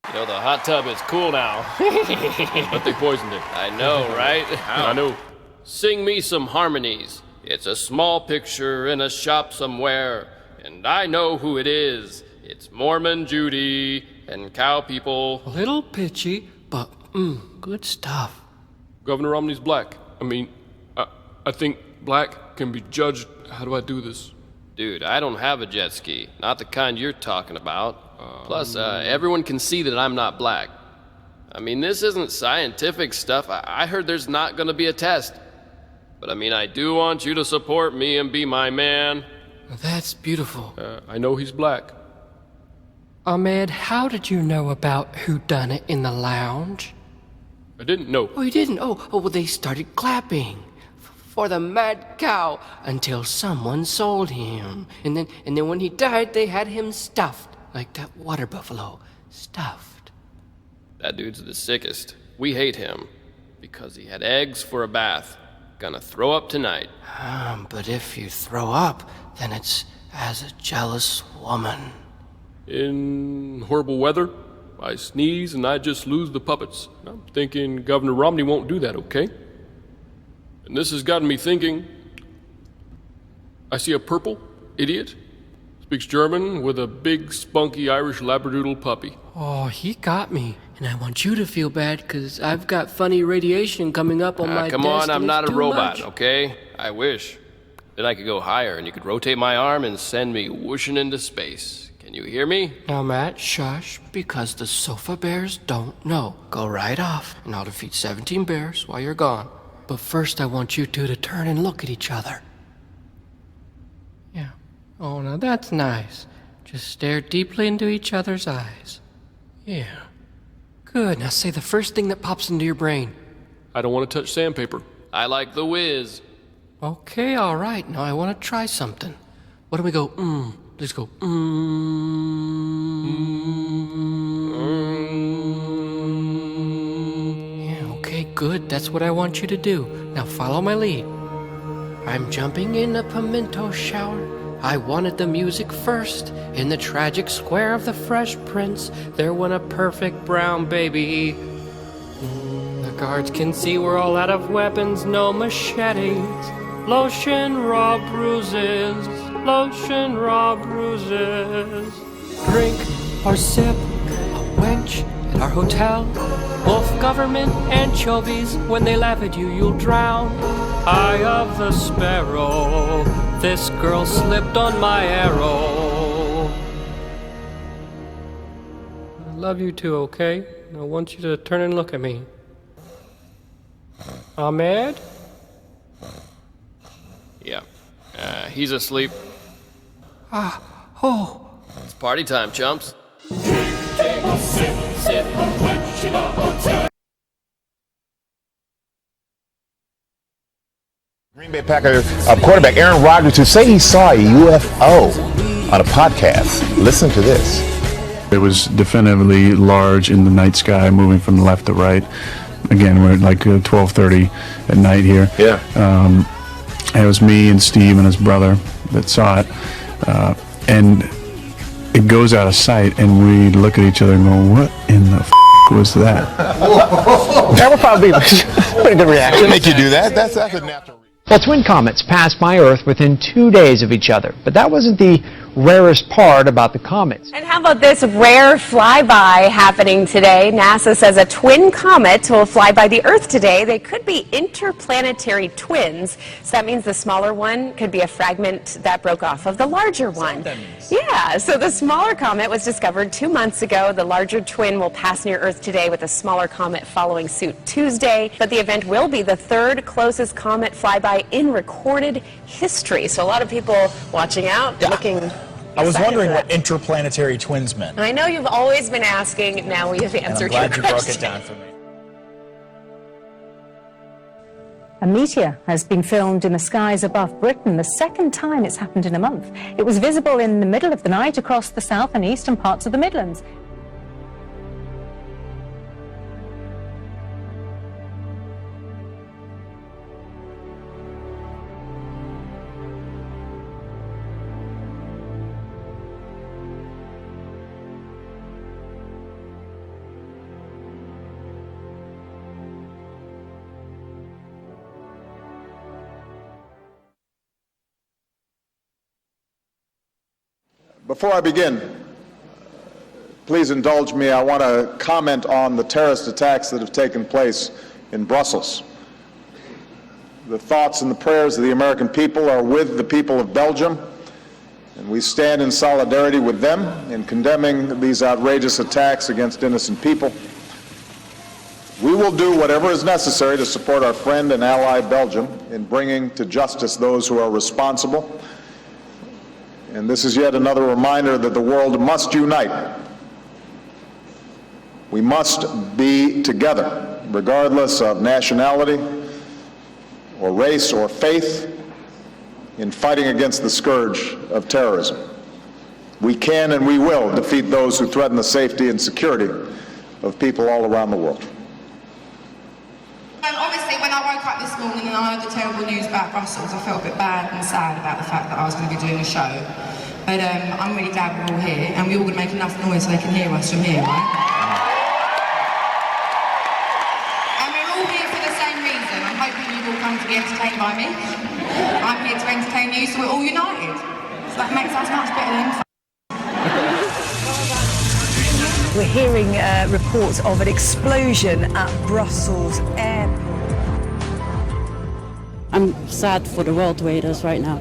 The hot tub is cool now. But they poisoned it. I know, right? I know. Sing me some harmonies. It's a small picture in a shop somewhere, and I know who it is. It's Mormon Judy and cow people. A little pitchy, but good stuff. Governor Romney's black. I think black can be judged. How do I do this? Dude, I don't have a jet ski. Not the kind you're talking about. Plus, everyone can see that I'm not black. This isn't scientific stuff. I heard there's not gonna be a test. But I do want you to support me and be my man. That's beautiful. I know he's black. Ahmed, how did you know about whodunit in the lounge? I didn't know. Oh, you didn't? Oh, well, they started clapping for the mad cow until someone sold him. And then when he died, they had him stuffed, like that water buffalo, stuffed. That dude's the sickest. We hate him because he had eggs for a bath. Gonna throw up tonight. But if you throw up, then it's as a jealous woman. In horrible weather, I sneeze and I just lose the puppets. I'm thinking Governor Romney won't do that, okay? And this has gotten me thinking. I see a purple idiot, speaks German with a big, spunky Irish Labradoodle puppy. Oh, he got me. And I want you to feel bad, because I've got funny radiation coming up on my Come desk. on, I'm and not it's a too robot, much. okay? I wish. Then I could go higher, and you could rotate my arm and send me whooshing into space. Can you hear me? Now, Matt, shush, because the sofa bears don't know. Go right off, and I'll defeat 17 bears while you're gone. But first, I want you two to turn and look at each other. Yeah. Oh, now that's nice. Just stare deeply into each other's eyes. Yeah. Good. Now say the first thing that pops into your brain. I don't want to touch sandpaper. I like the whiz. Okay, all right. Now I want to try something. What do we go? Let's go. Yeah, okay, good. That's what I want you to do. Now follow my lead. I'm jumping in a pimento shower. I wanted the music first. In the tragic square of the Fresh Prince, there went a perfect brown baby. The guards can see we're all out of weapons, no machetes. Lotion, raw bruises. Lotion, raw bruises. Drink or sip, a wench at our hotel. Wolf government anchovies, when they laugh at you, you'll drown. Eye of the sparrow, this girl slipped on my arrow. I love you too, okay? I want you to turn and look at me. Ahmed? Yeah. He's asleep. Oh. It's party time, chumps. Green Bay Packers quarterback Aaron Rodgers to say he saw a UFO on a podcast. Listen to this. It was definitively large in the night sky, moving from left to right. Again, we're at like 12:30 at night here. Yeah. And it was me and Steve and his brother that saw it. And it goes out of sight, and we look at each other and go, what in the was that? That would probably be a pretty good reaction. Make you do that? That's a natural. Well, twin comets passed by Earth within 2 days of each other, but that wasn't the rarest part about the comets. And how about this rare flyby happening today? NASA says a twin comet will fly by the Earth today. They could be interplanetary twins. So that means the smaller one could be a fragment that broke off of the larger one. Yeah, so the smaller comet was discovered 2 months ago. The larger twin will pass near Earth today, with a smaller comet following suit Tuesday. But the event will be the third closest comet flyby in recorded history. So a lot of people watching out, looking. I was wondering what interplanetary twins meant. I know you've always been asking. Now we have answered I'm glad your you broke question. it down for me. A meteor has been filmed in the skies above Britain, the second time it's happened in a month. It was visible in the middle of the night across the south and eastern parts of the Midlands. Before I begin, please indulge me. I want to comment on the terrorist attacks that have taken place in Brussels. The thoughts and the prayers of the American people are with the people of Belgium, and we stand in solidarity with them in condemning these outrageous attacks against innocent people. We will do whatever is necessary to support our friend and ally Belgium in bringing to justice those who are responsible. And this is yet another reminder that the world must unite. We must be together, regardless of nationality or race or faith, in fighting against the scourge of terrorism. We can and we will defeat those who threaten the safety and security of people all around the world. Obviously, when I woke up this morning and I heard the terrible news about Brussels, I felt a bit bad and sad about the fact that I was going to be doing a show. But I'm really glad we're all here, and we're all going to make enough noise so they can hear us from here, right? And we're all here for the same reason. I'm hoping you've all come come to be entertained by me. I'm here to entertain you, so we're all united. So that makes us much better than... We're hearing reports of an explosion at Brussels airport. I'm sad for the world the way it is right now.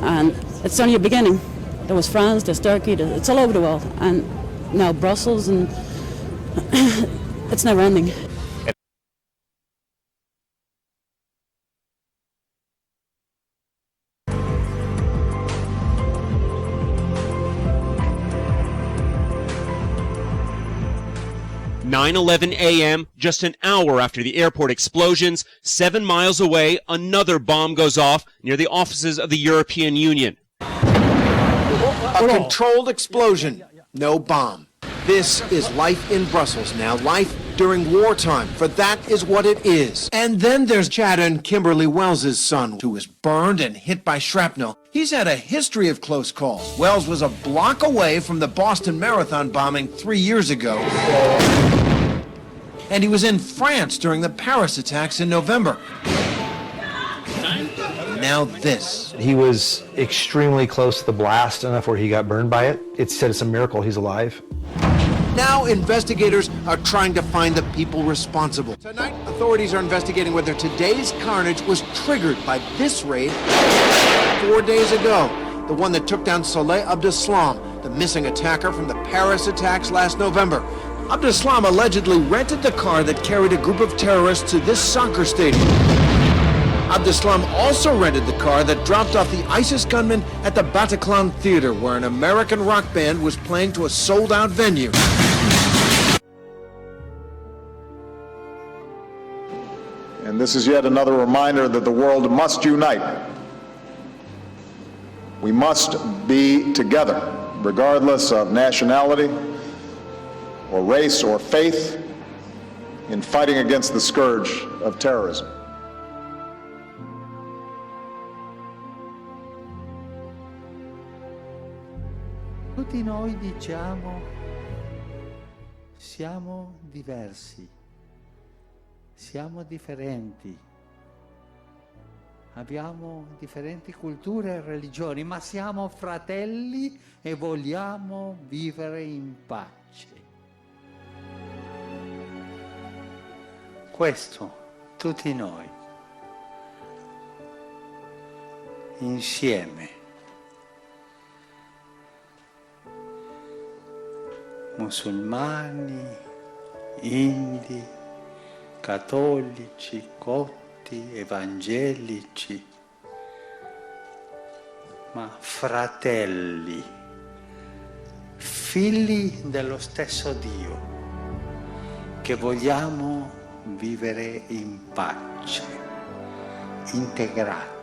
And it's only a beginning. There was France, there's Turkey, it's all over the world. And now Brussels, and it's never ending. (9:11 a.m., just an hour after the airport explosions, 7 miles away, another bomb goes off near the offices of the European Union. A controlled explosion, no bomb. This is life in Brussels now, life during wartime, for that is what it is. And then there's Chad and Kimberly Wells' son, who was burned and hit by shrapnel. He's had a history of close calls. Wells was a block away from the Boston Marathon bombing 3 years ago. And he was in France during the Paris attacks in November. Now this. He was extremely close to the blast, enough where he got burned by it. It said it's a miracle he's alive. Now investigators are trying to find the people responsible. Tonight, authorities are investigating whether today's carnage was triggered by this raid 4 days ago. The one that took down Saleh Abdeslam, the missing attacker from the Paris attacks last November. Abdeslam allegedly rented the car that carried a group of terrorists to this soccer stadium. Abdeslam also rented the car that dropped off the ISIS gunman at the Bataclan Theater, where an American rock band was playing to a sold-out venue. And this is yet another reminder that the world must unite. We must be together, regardless of nationality, or race, or faith, in fighting against the scourge of terrorism. Tutti noi diciamo siamo diversi, siamo differenti, abbiamo differenti culture e religioni, ma siamo fratelli e vogliamo vivere in pace. Questo, tutti noi, insieme, musulmani, indi, cattolici, cotti, evangelici, ma fratelli, figli dello stesso Dio, che vogliamo vivere in pace, integrati.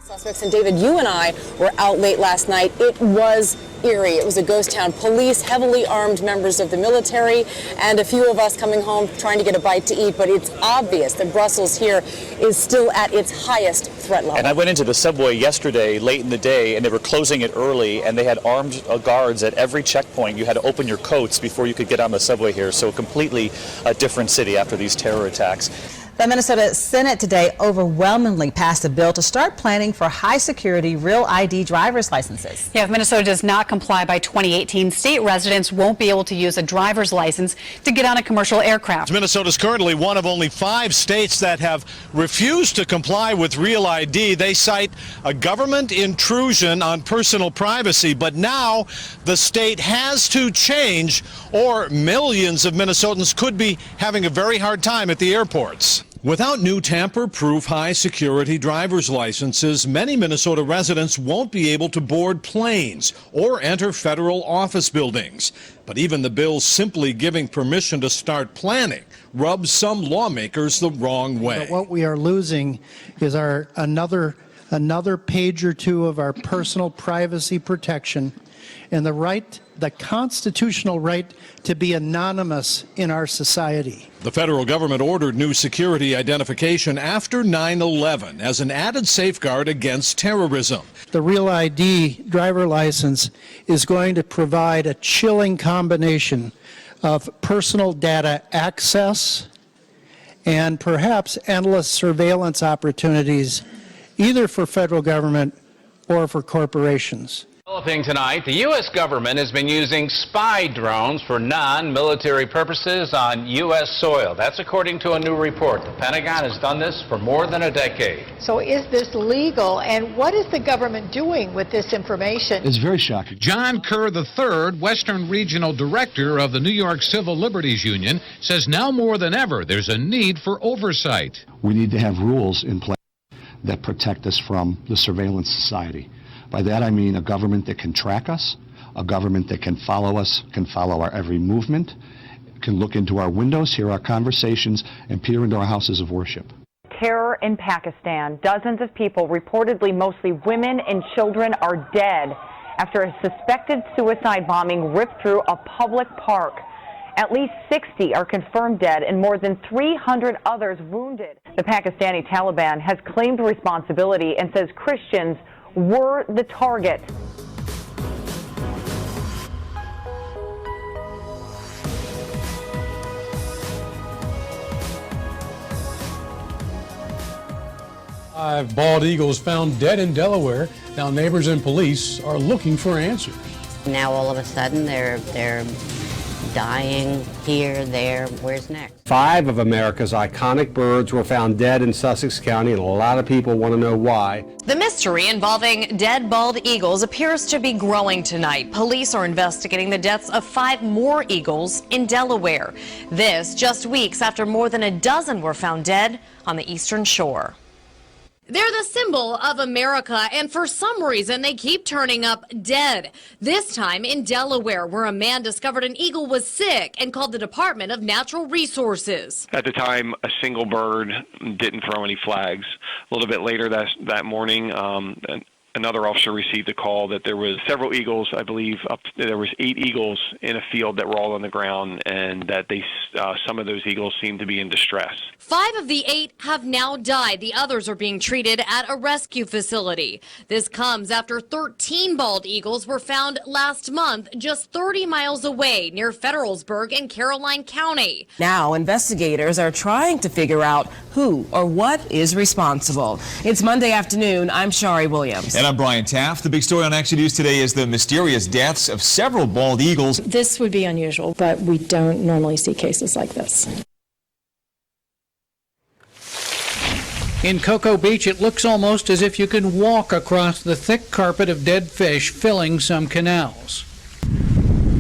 Suspects. And David, you and I were out late last night. It was eerie. It was a ghost town. Police, heavily armed members of the military, and a few of us coming home trying to get a bite to eat. But it's obvious that Brussels here is still at its highest threat level. And I went into the subway yesterday late in the day, and they were closing it early, and they had armed guards at every checkpoint. You had to open your coats before you could get on the subway here. So completely a different city after these terror attacks. The Minnesota Senate today overwhelmingly passed a bill to start planning for high-security real ID driver's licenses. Yeah, if Minnesota does not comply by 2018, state residents won't be able to use a driver's license to get on a commercial aircraft. Minnesota is currently one of only 5 states that have refused to comply with real ID. They cite a government intrusion on personal privacy, but now the state has to change, or millions of Minnesotans could be having a very hard time at the airports. Without new tamper-proof high-security driver's licenses, many Minnesota residents won't be able to board planes or enter federal office buildings. But even the bill simply giving permission to start planning rubs some lawmakers the wrong way. But what we are losing is another page or two of our personal privacy protection and the constitutional right to be anonymous in our society. The federal government ordered new security identification after 9/11 as an added safeguard against terrorism. The Real ID driver license is going to provide a chilling combination of personal data access and perhaps endless surveillance opportunities, either for federal government or for corporations. Developing tonight, the U.S. government has been using spy drones for non-military purposes on U.S. soil. That's according to a new report. The Pentagon has done this for more than a decade. So is this legal, and what is the government doing with this information? It's very shocking. John Kerr III, Western Regional Director of the New York Civil Liberties Union, says now more than ever there's a need for oversight. We need to have rules in place that protect us from the surveillance society. By that I mean a government that can track us, a government that can follow us, can follow our every movement, can look into our windows, hear our conversations, and peer into our houses of worship. Terror in Pakistan. Dozens of people, reportedly mostly women and children, are dead after a suspected suicide bombing ripped through a public park. At least 60 are confirmed dead and more than 300 others wounded. The Pakistani Taliban has claimed responsibility and says Christians were the target. Five bald eagles found dead in Delaware. Now neighbors and police are looking for answers. Now all of a sudden they're dying here, there. Where's next? 5 of America's iconic birds were found dead in Sussex County, and a lot of people want to know why. The mystery involving dead bald eagles appears to be growing tonight. Police are investigating the deaths of 5 more eagles in Delaware. This just weeks after more than a dozen were found dead on the eastern shore. They're the symbol of America, and for some reason they keep turning up dead. This time in Delaware, where a man discovered an eagle was sick and called the Department of Natural Resources. At the time, a single bird didn't throw any flags. A little bit later that morning, another officer received a call that there was several eagles. I believe there was 8 eagles in a field that were all on the ground, and that some of those eagles seemed to be in distress. 5 of the 8 have now died. The others are being treated at a rescue facility. This comes after 13 bald eagles were found last month just 30 miles away near Federalsburg in Caroline County. Now investigators are trying to figure out who or what is responsible. It's Monday afternoon. I'm Shari Williams. And I'm Brian Taft. The big story on Action News today is the mysterious deaths of several bald eagles. This would be unusual, but we don't normally see cases like this. In Cocoa Beach, it looks almost as if you can walk across the thick carpet of dead fish filling some canals.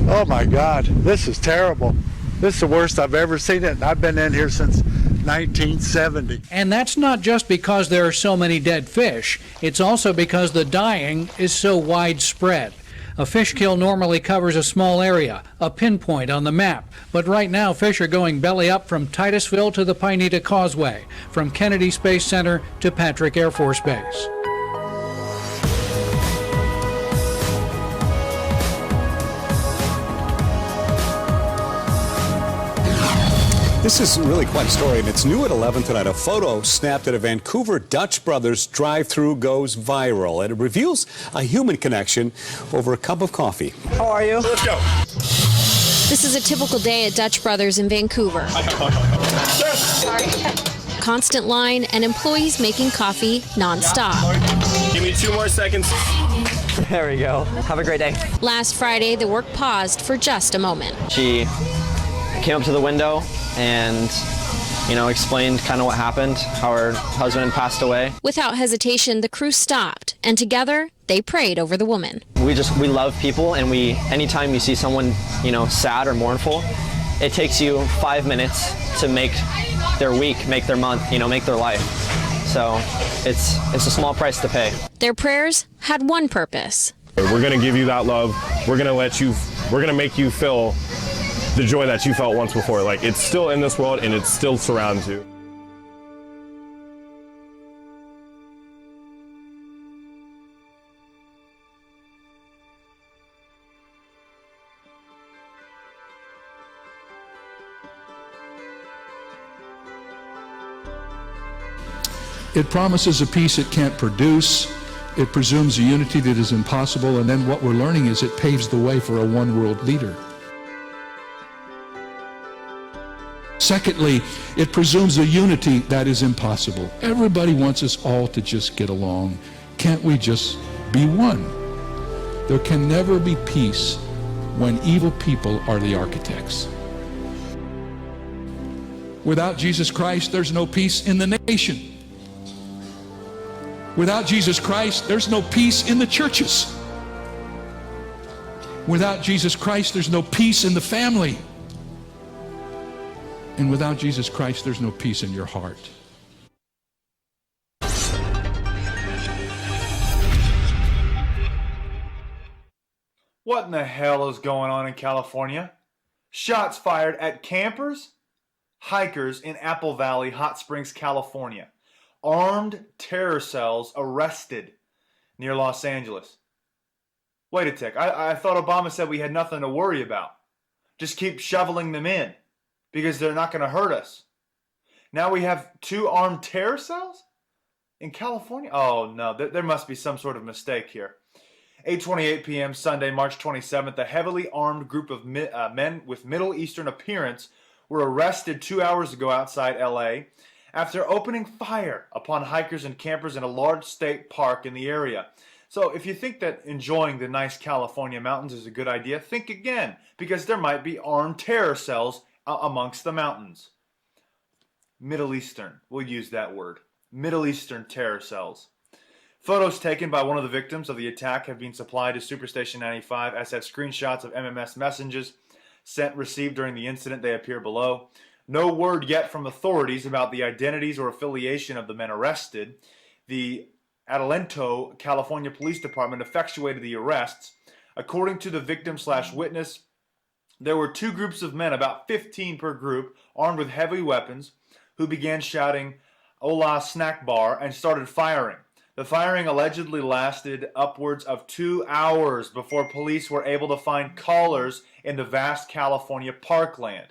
Oh my God, this is terrible. This is the worst I've ever seen it, and I've been in here since 1970. And that's not just because there are so many dead fish. It's also because the dying is so widespread. A fish kill normally covers a small area, a pinpoint on the map. But right now, fish are going belly up from Titusville to the Pineda Causeway, from Kennedy Space Center to Patrick Air Force Base. This is really quite a story, and it's new at 11 tonight. A photo snapped at a Vancouver Dutch Brothers drive-thru goes viral, and it reveals a human connection over a cup of coffee. How are you? Let's go. This is a typical day at Dutch Brothers in Vancouver. Constant line and employees making coffee nonstop. Give me 2 more seconds. There we go. Have a great day. Last Friday, the work paused for just a moment. She came up to the window and, explained kind of what happened, how her husband had passed away. Without hesitation, the crew stopped, and together they prayed over the woman. We love people, and anytime you see someone, sad or mournful, it takes you 5 minutes to make their week, make their month, make their life. So it's a small price to pay. Their prayers had one purpose. We're going to give you that love. We're going to make you feel the joy that you felt once before. Like, it's still in this world and it still surrounds you. It promises a peace it can't produce. It presumes a unity that is impossible, and then what we're learning is it paves the way for a one-world leader. Secondly, it presumes a unity that is impossible. Everybody wants us all to just get along. Can't we just be one? There can never be peace when evil people are the architects. Without Jesus Christ, there's no peace in the nation. Without Jesus Christ, there's no peace in the churches. Without Jesus Christ, there's no peace in the family. And without Jesus Christ, there's no peace in your heart. What in the hell is going on in California? Shots fired at campers, hikers in Apple Valley, Hot Springs, California. Armed terror cells arrested near Los Angeles. Wait a tick. I thought Obama said we had nothing to worry about. Just keep shoveling them in because they're not going to hurt us. Now we have 2 armed terror cells in California? Oh no, there must be some sort of mistake here. 8:28 p.m. Sunday, March 27th, a heavily armed group of men with Middle Eastern appearance were arrested 2 hours ago outside LA after opening fire upon hikers and campers in a large state park in the area. So if you think that enjoying the nice California mountains is a good idea, think again, because there might be armed terror cells amongst the mountains. Middle Eastern, we'll use that word. Middle Eastern terror cells. Photos taken by one of the victims of the attack have been supplied to Superstation 95, as have screenshots of MMS messages received during the incident. They appear below. No word yet from authorities about the identities or affiliation of the men arrested. The Adelanto, California Police Department effectuated the arrests. According to the victim/witness, there were 2 groups of men, about 15 per group, armed with heavy weapons, who began shouting "Hola snack bar" and started firing. The firing allegedly lasted upwards of 2 hours before police were able to find callers in the vast California parkland.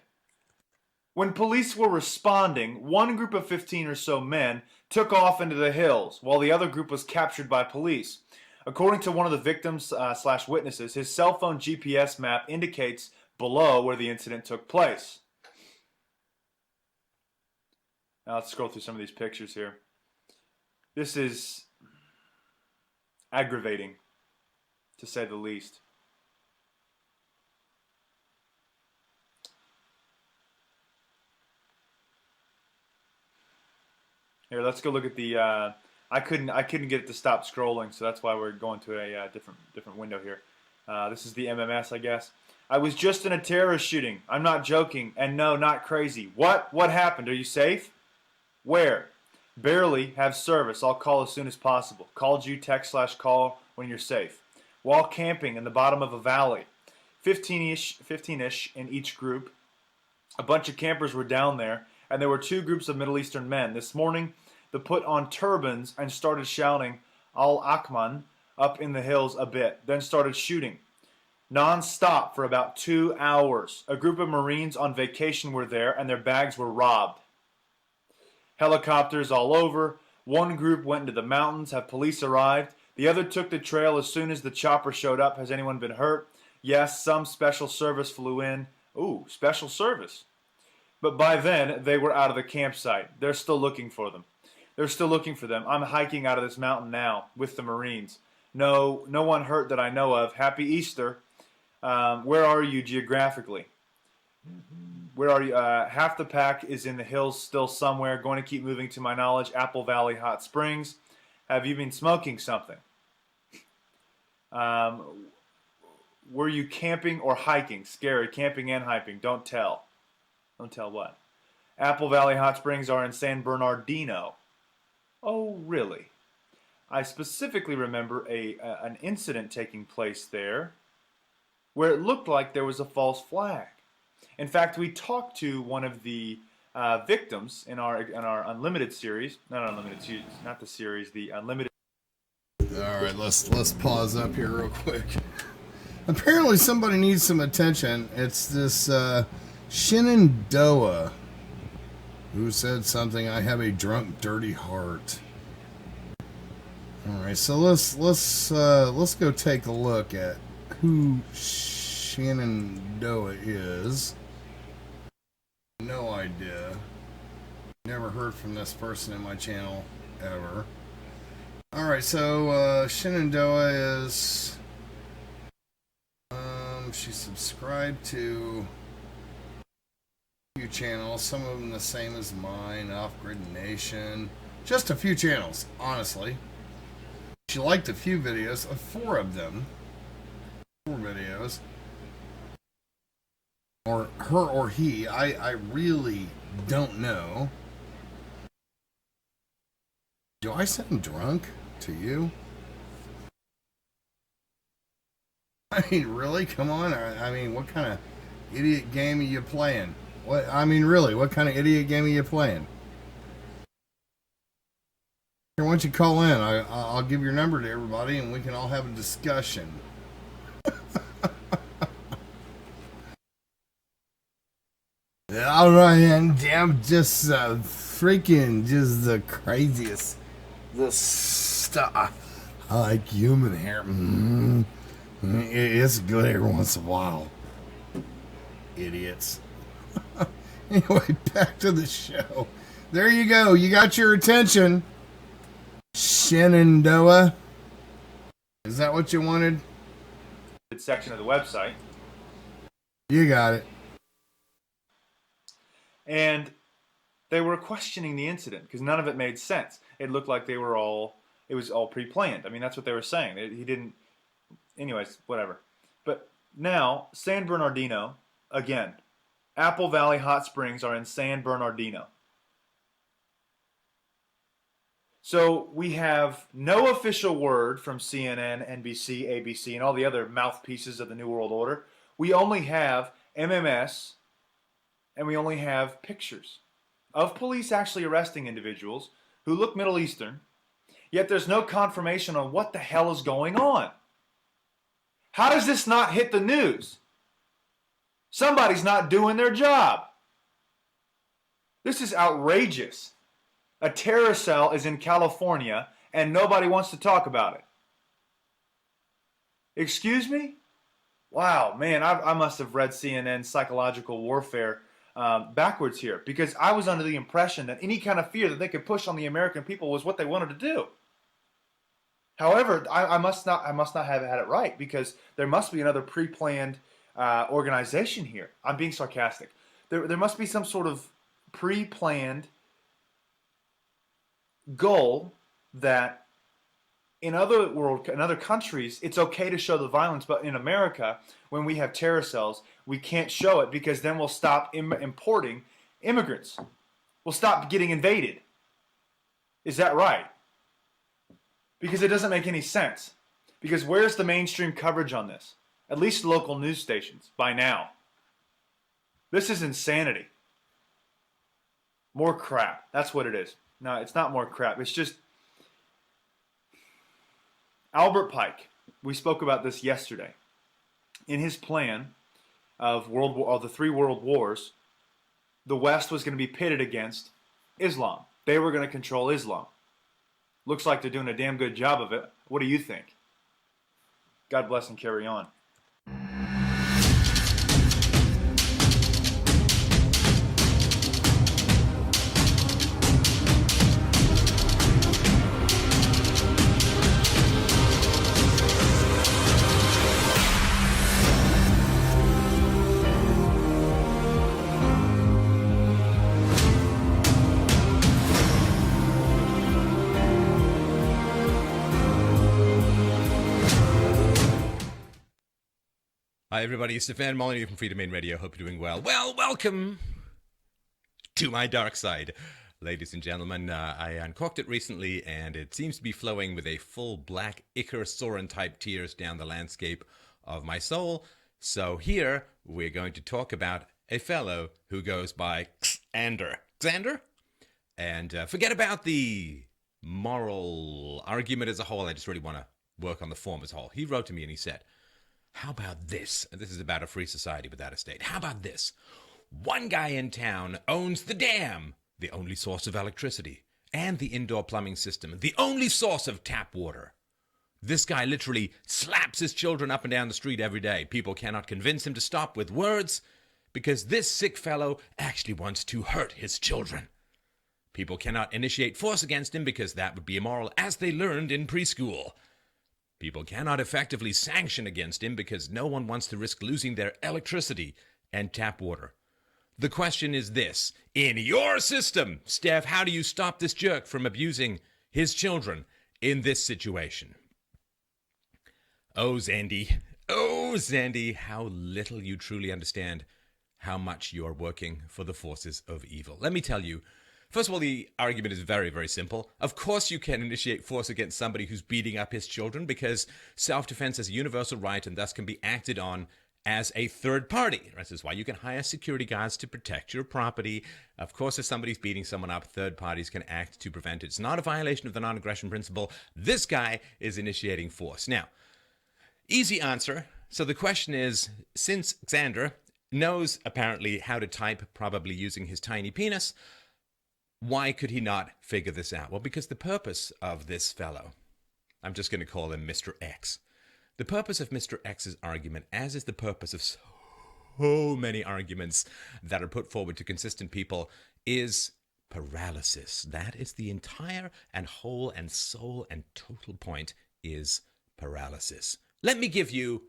When police were responding, one group of 15 or so men took off into the hills, while the other group was captured by police. According to one of the victims/witnesses, his cell phone GPS map indicates below where the incident took place. Now let's scroll through some of these pictures here. This is aggravating, to say the least. Here, let's go look at the. I couldn't get it to stop scrolling, so that's why we're going to a different window here. This is the MMS, I guess. I was just in a terrorist shooting. I'm not joking, and no, not crazy. What? What happened? Are you safe? Where? Barely have service. I'll call as soon as possible. Called you, text/call when you're safe. While camping in the bottom of a valley. 15-ish in each group. A bunch of campers were down there, and there were 2 groups of Middle Eastern men. This morning, they put on turbans and started shouting Al-Akman up in the hills a bit, then started shooting. Non-stop for about 2 hours. A group of Marines on vacation were there, and their bags were robbed. Helicopters all over. One group went into the mountains. Have police arrived? The other took the trail as soon as the chopper showed up. Has anyone been hurt? Yes, some special service flew in. Ooh, special service. But by then, they were out of the campsite. They're still looking for them. They're still looking for them. I'm hiking out of this mountain now with the Marines. No one hurt that I know of. Happy Easter. Where are you geographically? Where are you? Half the pack is in the hills still somewhere. Going to keep moving to my knowledge. Apple Valley, Hot Springs. Have you been smoking something? Were you camping or hiking? Scary. Camping and hiking. Don't tell. Don't tell what? Apple Valley, Hot Springs are in San Bernardino. Oh, really? I specifically remember an incident taking place there where it looked like there was a false flag. In fact, we talked to one of the victims in our Unlimited series. Not Unlimited series, not the series, the Unlimited. All right, let's pause up here real quick. Apparently somebody needs some attention. It's this Shenandoah who said something, I have a drunk, dirty heart. All right, so let's go take a look at who Shenandoah is. No idea. Never heard from this person in my channel ever. All right, so Shenandoah is she's subscribed to a few channels, some of them the same as mine, Off Grid Nation. Just a few channels, honestly. She liked a few videos, 4 of them. 4 videos. Or her or he, I really don't know. Do I sound drunk to you? I mean, really? Come on. I mean, what kind of idiot game are you playing? What? I mean, really, what kind of idiot game are you playing? Here, why don't you call in? I'll give your number to everybody and we can all have a discussion. All right, and damn, just freaking, just the craziest, the stuff. I like human hair. It's good every once in a while. Idiots. Anyway, back to the show. There you go. You got your attention. Shenandoah. Is that what you wanted? Section of the website. You got it. And they were questioning the incident because none of it made sense. It looked like it was all pre-planned. I mean, that's what they were saying. He didn't, anyways, whatever. But now, San Bernardino, again, Apple Valley Hot Springs are in San Bernardino. So we have no official word from CNN, NBC, ABC, and all the other mouthpieces of the New World Order. We only have MMS, and we only have pictures of police actually arresting individuals who look Middle Eastern, yet there's no confirmation on what the hell is going on. How does this not hit the news? Somebody's not doing their job. This is outrageous. A terror cell is in California and nobody wants to talk about it. Excuse me? Wow, man, I must have read CNN Psychological Warfare backwards here, because I was under the impression that any kind of fear that they could push on the American people was what they wanted to do. However, I must not have had it right, because there must be another pre-planned organization here. I'm being sarcastic. There must be some sort of pre-planned goal that in other countries it's okay to show the violence, but in America, when we have terror cells, we can't show it because then we'll stop importing immigrants. We'll stop getting invaded. Is that right? Because it doesn't make any sense. Because where's the mainstream coverage on this? At least local news stations by now. This is insanity. More crap. That's what it is. No, it's not more crap. It's just Albert Pike. We spoke about this yesterday. In his plan of the 3 world wars, the West was going to be pitted against Islam. They were going to control Islam. Looks like they're doing a damn good job of it. What do you think? God bless and carry on. Hi, everybody. It's Stefan Molyneux from Freedom Main Radio. Hope you're doing well. Well, welcome to my dark side. Ladies and gentlemen, I uncorked it recently, and it seems to be flowing with a full black Icarus Soren-type tears down the landscape of my soul. So here, we're going to talk about a fellow who goes by Xander. Xander? And forget about the moral argument as a whole. I just really want to work on the form as a whole. He wrote to me and he said, how about this? And this is about a free society without a state. How about this? One guy in town owns the dam, the only source of electricity. and the indoor plumbing system, the only source of tap water. This guy literally slaps his children up and down the street every day. People cannot convince him to stop with words because this sick fellow actually wants to hurt his children. People cannot initiate force against him because that would be immoral, as they learned in preschool. People cannot effectively sanction against him because no one wants to risk losing their electricity and tap water. The question is this: in your system, Steph, how do you stop this jerk from abusing his children in this situation? Oh, Zandy, how little you truly understand how much you are working for the forces of evil. Let me tell you, first of all, the argument is very, very simple. Of course you can initiate force against somebody who's beating up his children because self-defense is a universal right and thus can be acted on as a third party. This is why you can hire security guards to protect your property. Of course, if somebody's beating someone up, third parties can act to prevent it. It's not a violation of the non-aggression principle. This guy is initiating force. Now, easy answer. So the question is, since Xander knows apparently how to type, probably using his tiny penis, why could he not figure this out? Well, because the purpose of this fellow, I'm just going to call him Mr. X. The purpose of Mr. X's argument, as is the purpose of so many arguments that are put forward to consistent people, is paralysis. That is the entire and whole and sole and total point, is paralysis. Let me give you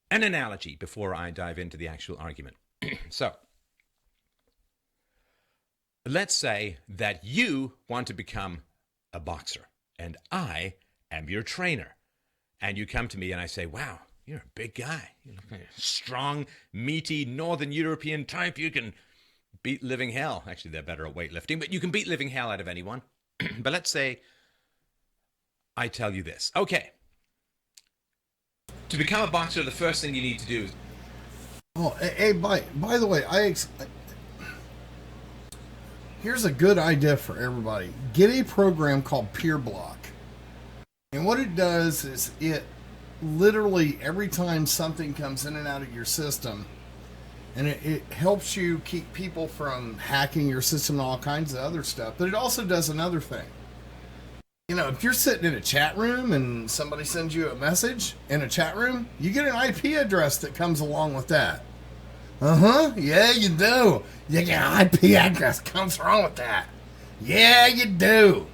an analogy before I dive into the actual argument. So, let's say that you want to become a boxer, and I am your trainer. And you come to me and I say, wow, you're a big guy. You look like a strong, meaty, Northern European type. You can beat living hell. Actually, they're better at weightlifting, but you can beat living hell out of anyone. But let's say I tell you this. Okay. To become a boxer, the first thing you need to do is... Oh, hey, by the way, here's a good idea for everybody. Get a program called Peer Block. And what it does is it literally, every time something comes in and out of your system, and it helps you keep people from hacking your system and all kinds of other stuff. But it also does another thing. You know, if you're sitting in a chat room and somebody sends you a message in a chat room, you get an IP address that comes along with that. Yeah, you do. You get an IP address comes wrong with that. Yeah, you do.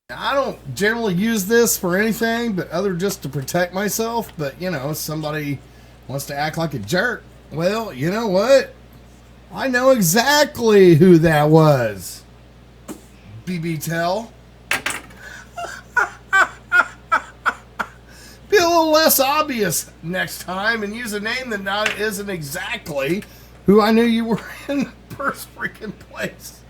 I don't generally use this for anything but other just to protect myself. But, you know, if somebody wants to act like a jerk, well, you know what? I know exactly who that was. BB Tell. Be a little less obvious next time and use a name that isn't exactly who I knew you were in the first freaking place.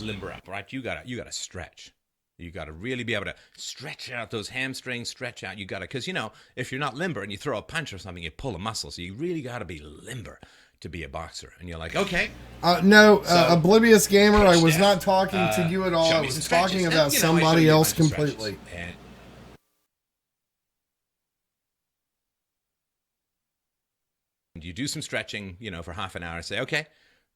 Limber up, right? You gotta stretch. You gotta really be able to stretch out those hamstrings, stretch out. You gotta, because you know, if you're not limber and you throw a punch or something, you pull a muscle. So you really gotta be limber to be a boxer. And you're like, okay. No, Oblivious Gamer, I was not talking to you at all. I was talking about somebody else completely. And you do some stretching, you know, for half an hour and say, okay,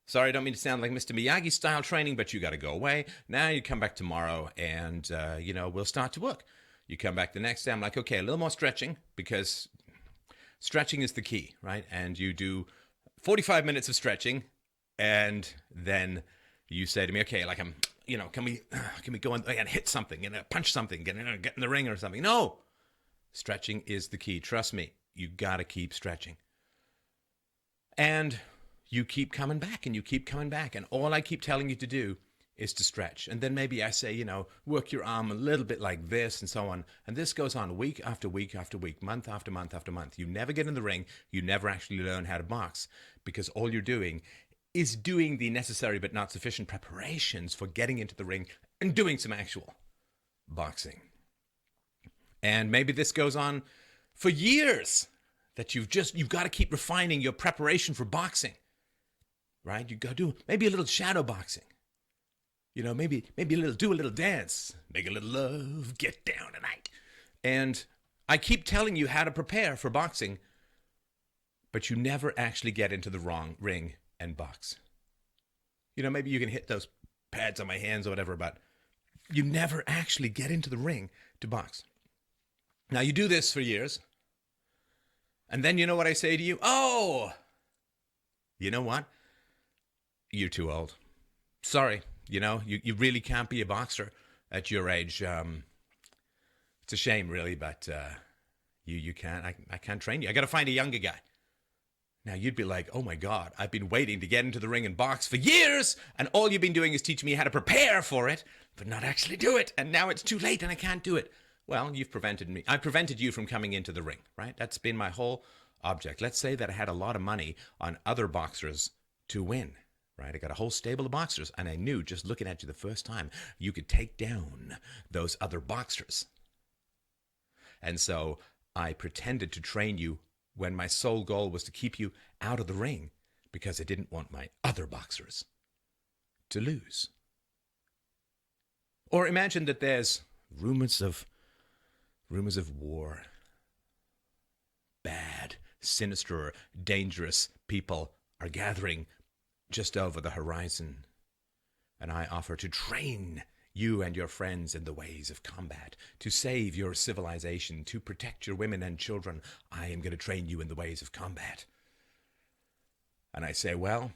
sorry, I don't mean to sound like Mr. Miyagi-style training, but you got to go away. Now you come back tomorrow and, you know, we'll start to work. You come back the next day. I'm like, okay, a little more stretching because stretching is the key, right? And you do 45 minutes of stretching and then you say to me, okay, like I'm, you know, can we go and hit something and punch something, get in the ring or something? No, stretching is the key. Trust me, you got to keep stretching. And you keep coming back and you keep coming back. And all I keep telling you to do is to stretch. And then maybe I say, you know, work your arm a little bit like this and so on. And this goes on week after week after week, month after month after month. You never get in the ring. You never actually learn how to box because all you're doing is doing the necessary but not sufficient preparations for getting into the ring and doing some actual boxing. And maybe this goes on for years, that you've got to keep refining your preparation for boxing, right? You got to do maybe a little shadow boxing, you know, maybe do a little dance, make a little love, get down tonight. And I keep telling you how to prepare for boxing, but you never actually get into the wrong ring and box. You know, maybe you can hit those pads on my hands or whatever, but you never actually get into the ring to box. Now, you do this for years, and then you know what I say to you? Oh, you know what? You're too old. Sorry, you know, you really can't be a boxer at your age. It's a shame, really, but you can't. I can't train you. I got to find a younger guy. Now, you'd be like, oh, my God, I've been waiting to get into the ring and box for years, and all you've been doing is teaching me how to prepare for it, but not actually do it, and now it's too late and I can't do it. Well, you've prevented me. I prevented you from coming into the ring, right? That's been my whole object. Let's say that I had a lot of money on other boxers to win, right? I got a whole stable of boxers, and I knew just looking at you the first time, you could take down those other boxers. And so I pretended to train you when my sole goal was to keep you out of the ring because I didn't want my other boxers to lose. Or imagine that there's rumors of war. Bad, sinister, dangerous people are gathering just over the horizon. And I offer to train you and your friends in the ways of combat, to save your civilization, to protect your women and children. I am going to train you in the ways of combat. And I say, well,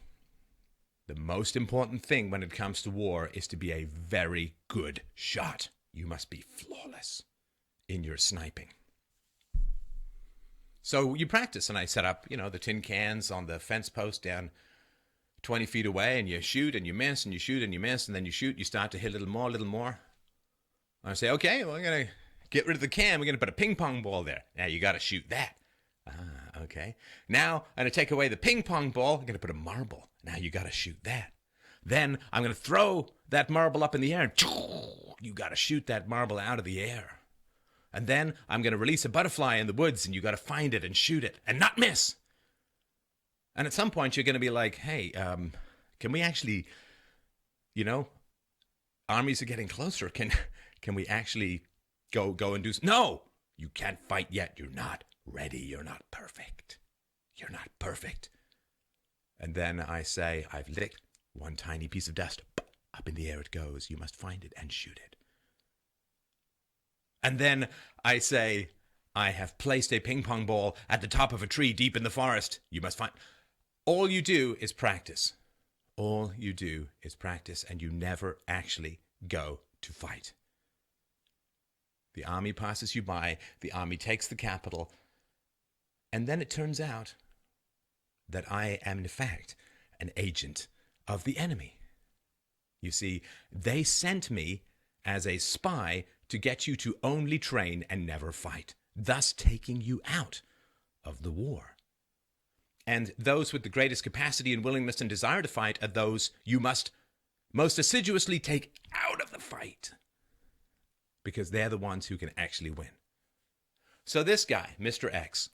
the most important thing when it comes to war is to be a very good shot. You must be flawless in your sniping. So you practice, and I set up, you know, the tin cans on the fence post down 20 feet away, and you shoot and you miss and you shoot and you miss, and then you shoot, you start to hit a little more. I say, okay, well, we're going to get rid of the can. We're going to put a ping pong ball there. Now you got to shoot that. Okay. Now I'm going to take away the ping pong ball. I'm going to put a marble. Now you got to shoot that. Then I'm going to throw that marble up in the air, and you got to shoot that marble out of the air. And then I'm going to release a butterfly in the woods, and you got to find it and shoot it and not miss. And at some point, you're going to be like, hey, can we actually, you know, armies are getting closer. Can we actually go and do... No, you can't fight yet. You're not ready. You're not perfect. You're not perfect. And then I say, I've lit one tiny piece of dust. Up in the air it goes. You must find it and shoot it. And then I say, I have placed a ping pong ball at the top of a tree deep in the forest. You must find... All you do is practice. All you do is practice, and you never actually go to fight. The army passes you by, the army takes the capital, and then it turns out that I am, in fact, an agent of the enemy. You see, they sent me as a spy to get you to only train and never fight, thus taking you out of the war. And those with the greatest capacity and willingness and desire to fight are those you must most assiduously take out of the fight, because they're the ones who can actually win. So this guy, Mr. X,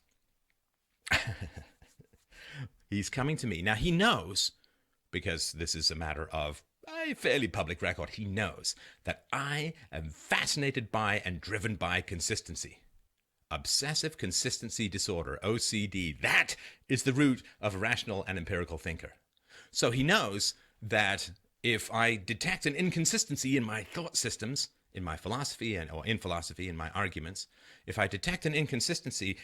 he's coming to me. Now he knows, because this is a matter of a fairly public record, he knows that I am fascinated by and driven by consistency. Obsessive consistency disorder, OCD. That is the root of a rational and empirical thinker. So he knows that if I detect an inconsistency in my thought systems, in my philosophy or in philosophy, in my arguments, if I detect an inconsistency,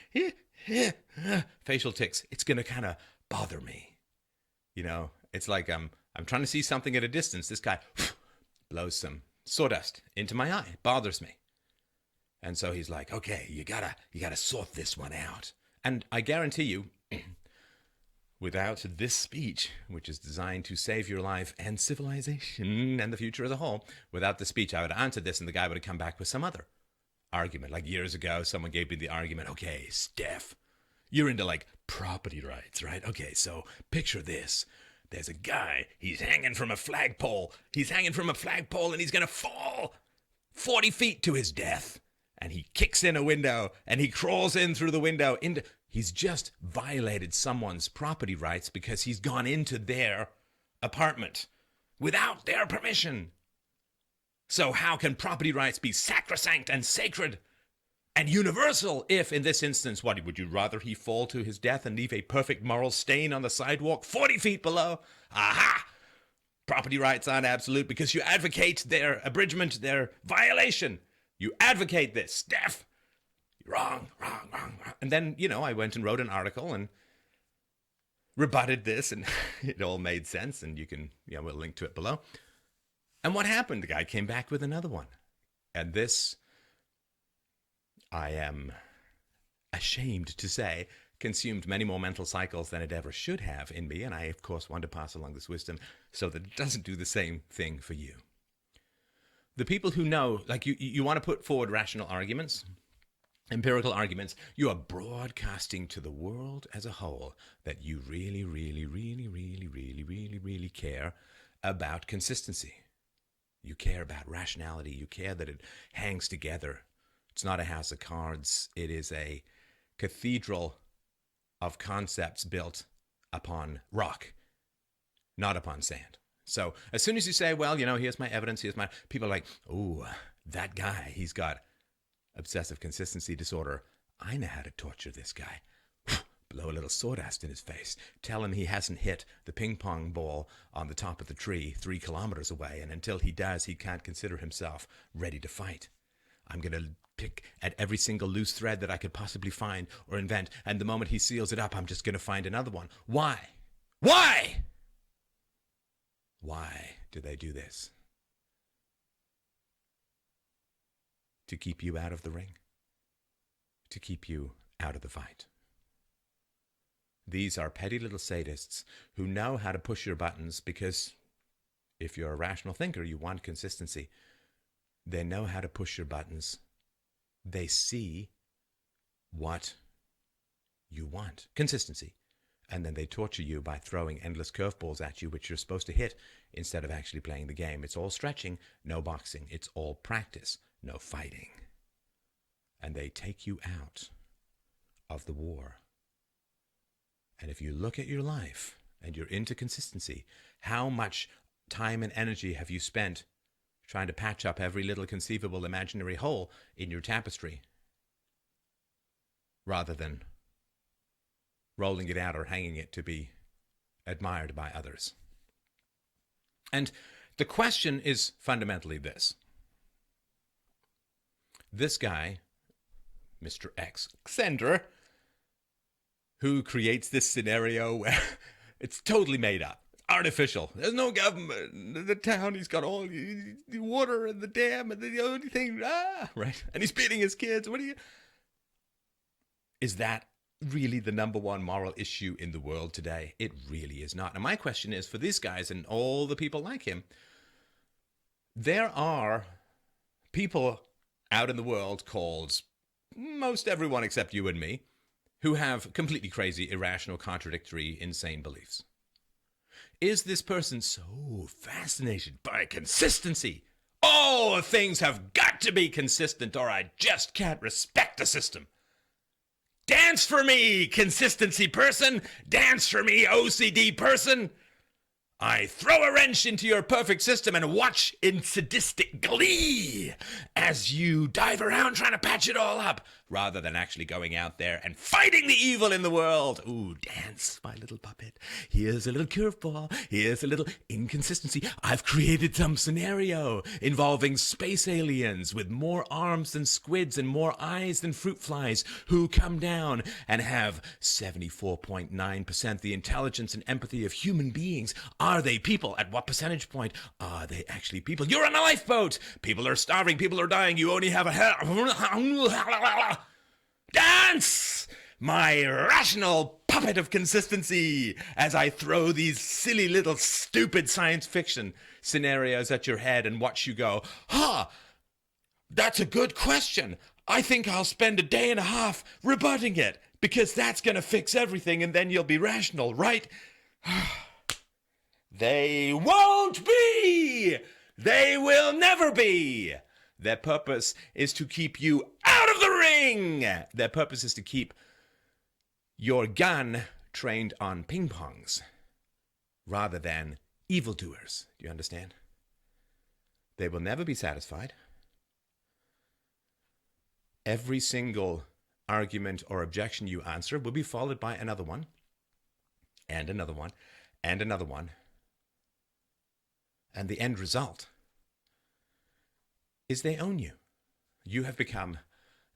facial tics, it's going to kind of bother me. You know, it's like I'm trying to see something at a distance. This guy blows some sawdust into my eye, bothers me. And so he's like, okay, you gotta sort this one out. And I guarantee you, without this speech, which is designed to save your life and civilization and the future as a whole, without the speech, I would have answered this and the guy would have come back with some other argument. Like years ago, someone gave me the argument, okay, Steph, you're into like property rights, right? Okay, so picture this. There's a guy, he's hanging from a flagpole. He's hanging from a flagpole and he's gonna fall 40 feet to his death. And he kicks in a window, and he crawls in through the window. He's just violated someone's property rights because he's gone into their apartment without their permission. So how can property rights be sacrosanct and sacred and universal if, in this instance, what would you rather he fall to his death and leave a perfect moral stain on the sidewalk 40 feet below? Aha! property rights aren't absolute because you advocate their abridgment, their violation. You advocate this. Steph, you're wrong. And then, I went and wrote an article and rebutted this, and it all made sense, and you can, we'll link to it below. And what happened? The guy came back with another one. And this, I am ashamed to say, consumed many more mental cycles than it ever should have in me, and I, of course, want to pass along this wisdom so that it doesn't do the same thing for you. The people who know, like you want to put forward rational arguments, empirical arguments, you are broadcasting to the world as a whole that you really, really, really, really, really, really, really care about consistency. You care about rationality. You care that it hangs together. It's not a house of cards. It is a cathedral of concepts built upon rock, not upon sand. So as soon as you say, well, here's my evidence, people are like, oh, that guy, he's got obsessive consistency disorder. I know how to torture this guy. Blow a little sawdust in his face. Tell him he hasn't hit the ping pong ball on the top of the tree 3 kilometers away, and until he does, he can't consider himself ready to fight. I'm going to pick at every single loose thread that I could possibly find or invent, and the moment he seals it up, I'm just going to find another one. Why? Why? Why do they do this? To keep you out of the ring. To keep you out of the fight. These are petty little sadists who know how to push your buttons because if you're a rational thinker, you want consistency. They know how to push your buttons. They see what you want. Consistency. And then they torture you by throwing endless curveballs at you, which you're supposed to hit instead of actually playing the game. It's all stretching, no boxing. It's all practice, no fighting. And they take you out of the war. And if you look at your life and you're into consistency, how much time and energy have you spent trying to patch up every little conceivable imaginary hole in your tapestry rather than rolling it out or hanging it to be admired by others? And the question is fundamentally this. This guy, Mr. X, Xander, who creates this scenario where it's totally made up, artificial. There's no government. The town, he's got all the water and the dam and the only thing, right? And he's beating his kids. Is that really the number one moral issue in the world today? It really is not. And my question is for these guys and all the people like him, there are people out in the world called most everyone except you and me, who have completely crazy, irrational, contradictory, insane beliefs. Is this person so fascinated by consistency? All things have got to be consistent or I just can't respect the system. Dance for me, consistency person. Dance for me, OCD person. I throw a wrench into your perfect system and watch in sadistic glee as you dive around trying to patch it all up, rather than actually going out there and fighting the evil in the world. Ooh, dance, my little puppet. Here's a little curveball. Here's a little inconsistency. I've created some scenario involving space aliens with more arms than squids and more eyes than fruit flies who come down and have 74.9% the intelligence and empathy of human beings. Are they people? At what percentage point are they actually people? You're on a lifeboat. People are starving. People are dying. You only have a dance, my rational puppet of consistency, as I throw these silly little stupid science fiction scenarios at your head and watch you go, that's a good question. I think I'll spend a day and a half rebutting it because that's going to fix everything and then you'll be rational, right? They won't be! They will never be! Their purpose is to keep you out of the ring! Their purpose is to keep your gun trained on ping pongs rather than evildoers. Do you understand? They will never be satisfied. Every single argument or objection you answer will be followed by another one, and another one, and another one. And the end result is they own you. You have become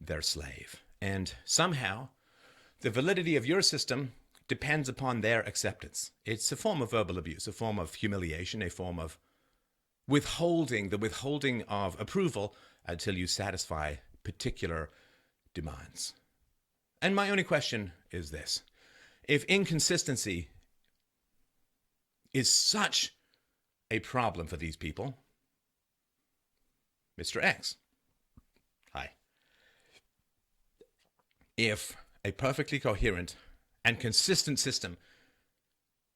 their slave. And somehow, the validity of your system depends upon their acceptance. It's a form of verbal abuse, a form of humiliation, a form of withholding, the withholding of approval until you satisfy particular demands. And my only question is this. If inconsistency is such a problem for these people, Mr. X, hi. If a perfectly coherent and consistent system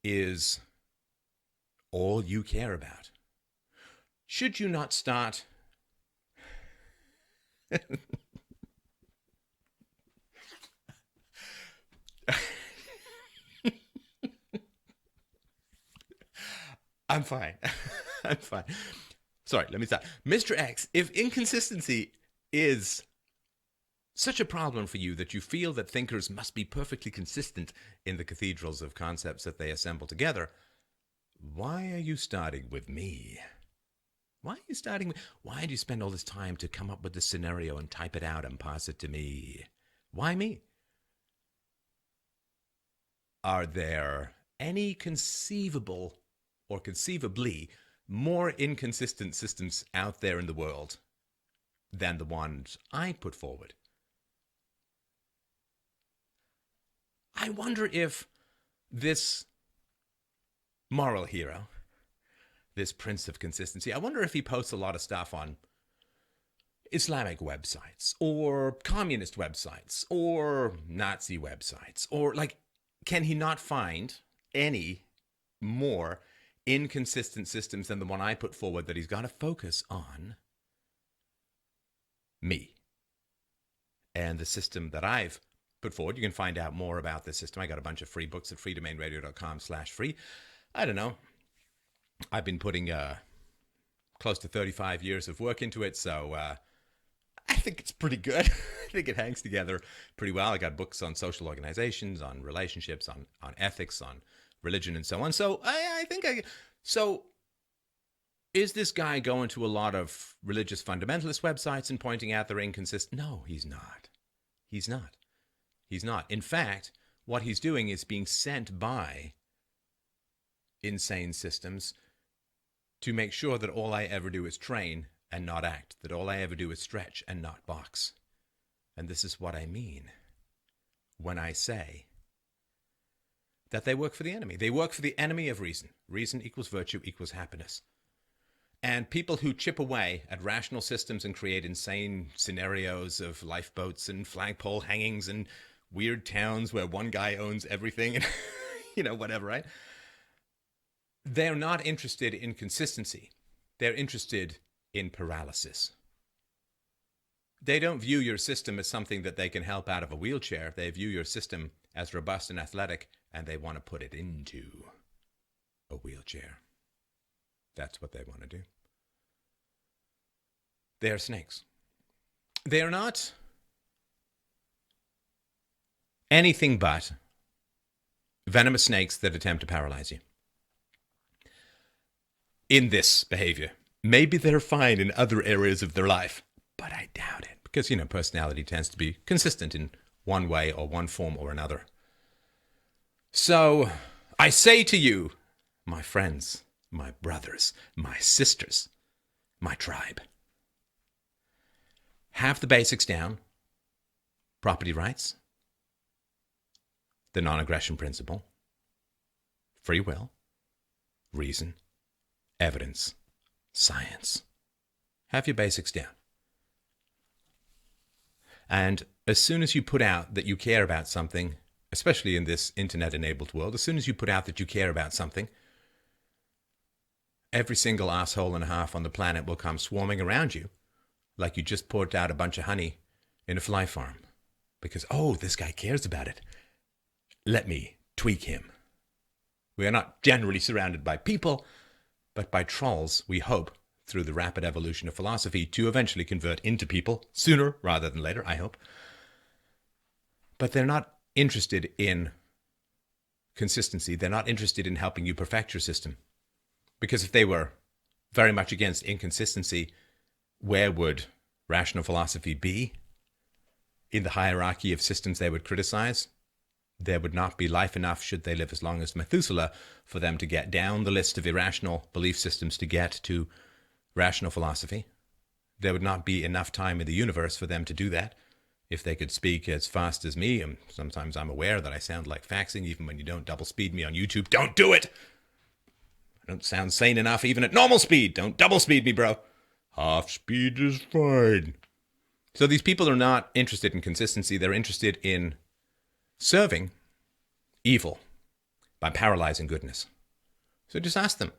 is all you care about, should you not start I'm fine. I'm fine. Sorry, let me start. Mr. X, if inconsistency is such a problem for you that you feel that thinkers must be perfectly consistent in the cathedrals of concepts that they assemble together, why are you starting with me? Why are you starting? Why do you spend all this time to come up with this scenario and type it out and pass it to me? Why me? Are there any conceivable or conceivably more inconsistent systems out there in the world than the ones I put forward? I wonder if this moral hero, this prince of consistency, I wonder if he posts a lot of stuff on Islamic websites or communist websites or Nazi websites, or like, can he not find any more inconsistent systems than the one I put forward that he's got to focus on me and the system that I've put forward? You can find out more about this system. I got a bunch of free books at freedomainradio.com/free. I don't know. I've been putting close to 35 years of work into it, so I think it's pretty good. I think it hangs together pretty well. I got books on social organizations, on relationships, on ethics, on religion, and so on. So I think so is this guy going to a lot of religious fundamentalist websites and pointing out their inconsistent? No, he's not. He's not. He's not. In fact, what he's doing is being sent by insane systems to make sure that all I ever do is train and not act, that all I ever do is stretch and not box. And this is what I mean when I say that they work for the enemy. They work for the enemy of reason. Reason equals virtue equals happiness. And people who chip away at rational systems and create insane scenarios of lifeboats and flagpole hangings and weird towns where one guy owns everything and, whatever, right? They're not interested in consistency. They're interested in paralysis. They don't view your system as something that they can help out of a wheelchair. They view your system as robust and athletic, and they want to put it into a wheelchair. That's what they want to do. They're snakes. They're not anything but venomous snakes that attempt to paralyze you. In this behavior. Maybe they're fine in other areas of their life, but I doubt it. Because, personality tends to be consistent in one way or one form or another. So, I say to you, my friends, my brothers, my sisters, my tribe, have the basics down. Property rights, the non-aggression principle, free will, reason, evidence, science. Have your basics down. And as soon as you put out that you care about something, especially in this internet-enabled world, as soon as you put out that you care about something, every single asshole and a half on the planet will come swarming around you like you just poured out a bunch of honey in a fly farm. Because, this guy cares about it. Let me tweak him. We are not generally surrounded by people, but by trolls, we hope, through the rapid evolution of philosophy, to eventually convert into people, sooner rather than later, I hope. But they're not interested in consistency. They're not interested in helping you perfect your system. Because if they were very much against inconsistency, where would rational philosophy be in the hierarchy of systems they would criticize? There would not be life enough, should they live as long as Methuselah, for them to get down the list of irrational belief systems to get to rational philosophy. There would not be enough time in the universe for them to do that. If they could speak as fast as me, and sometimes I'm aware that I sound like faxing, even when you don't double speed me on YouTube. Don't do it! I don't sound sane enough even at normal speed. Don't double speed me, bro. Half speed is fine. So these people are not interested in consistency. They're interested in serving evil by paralyzing goodness. So just ask them,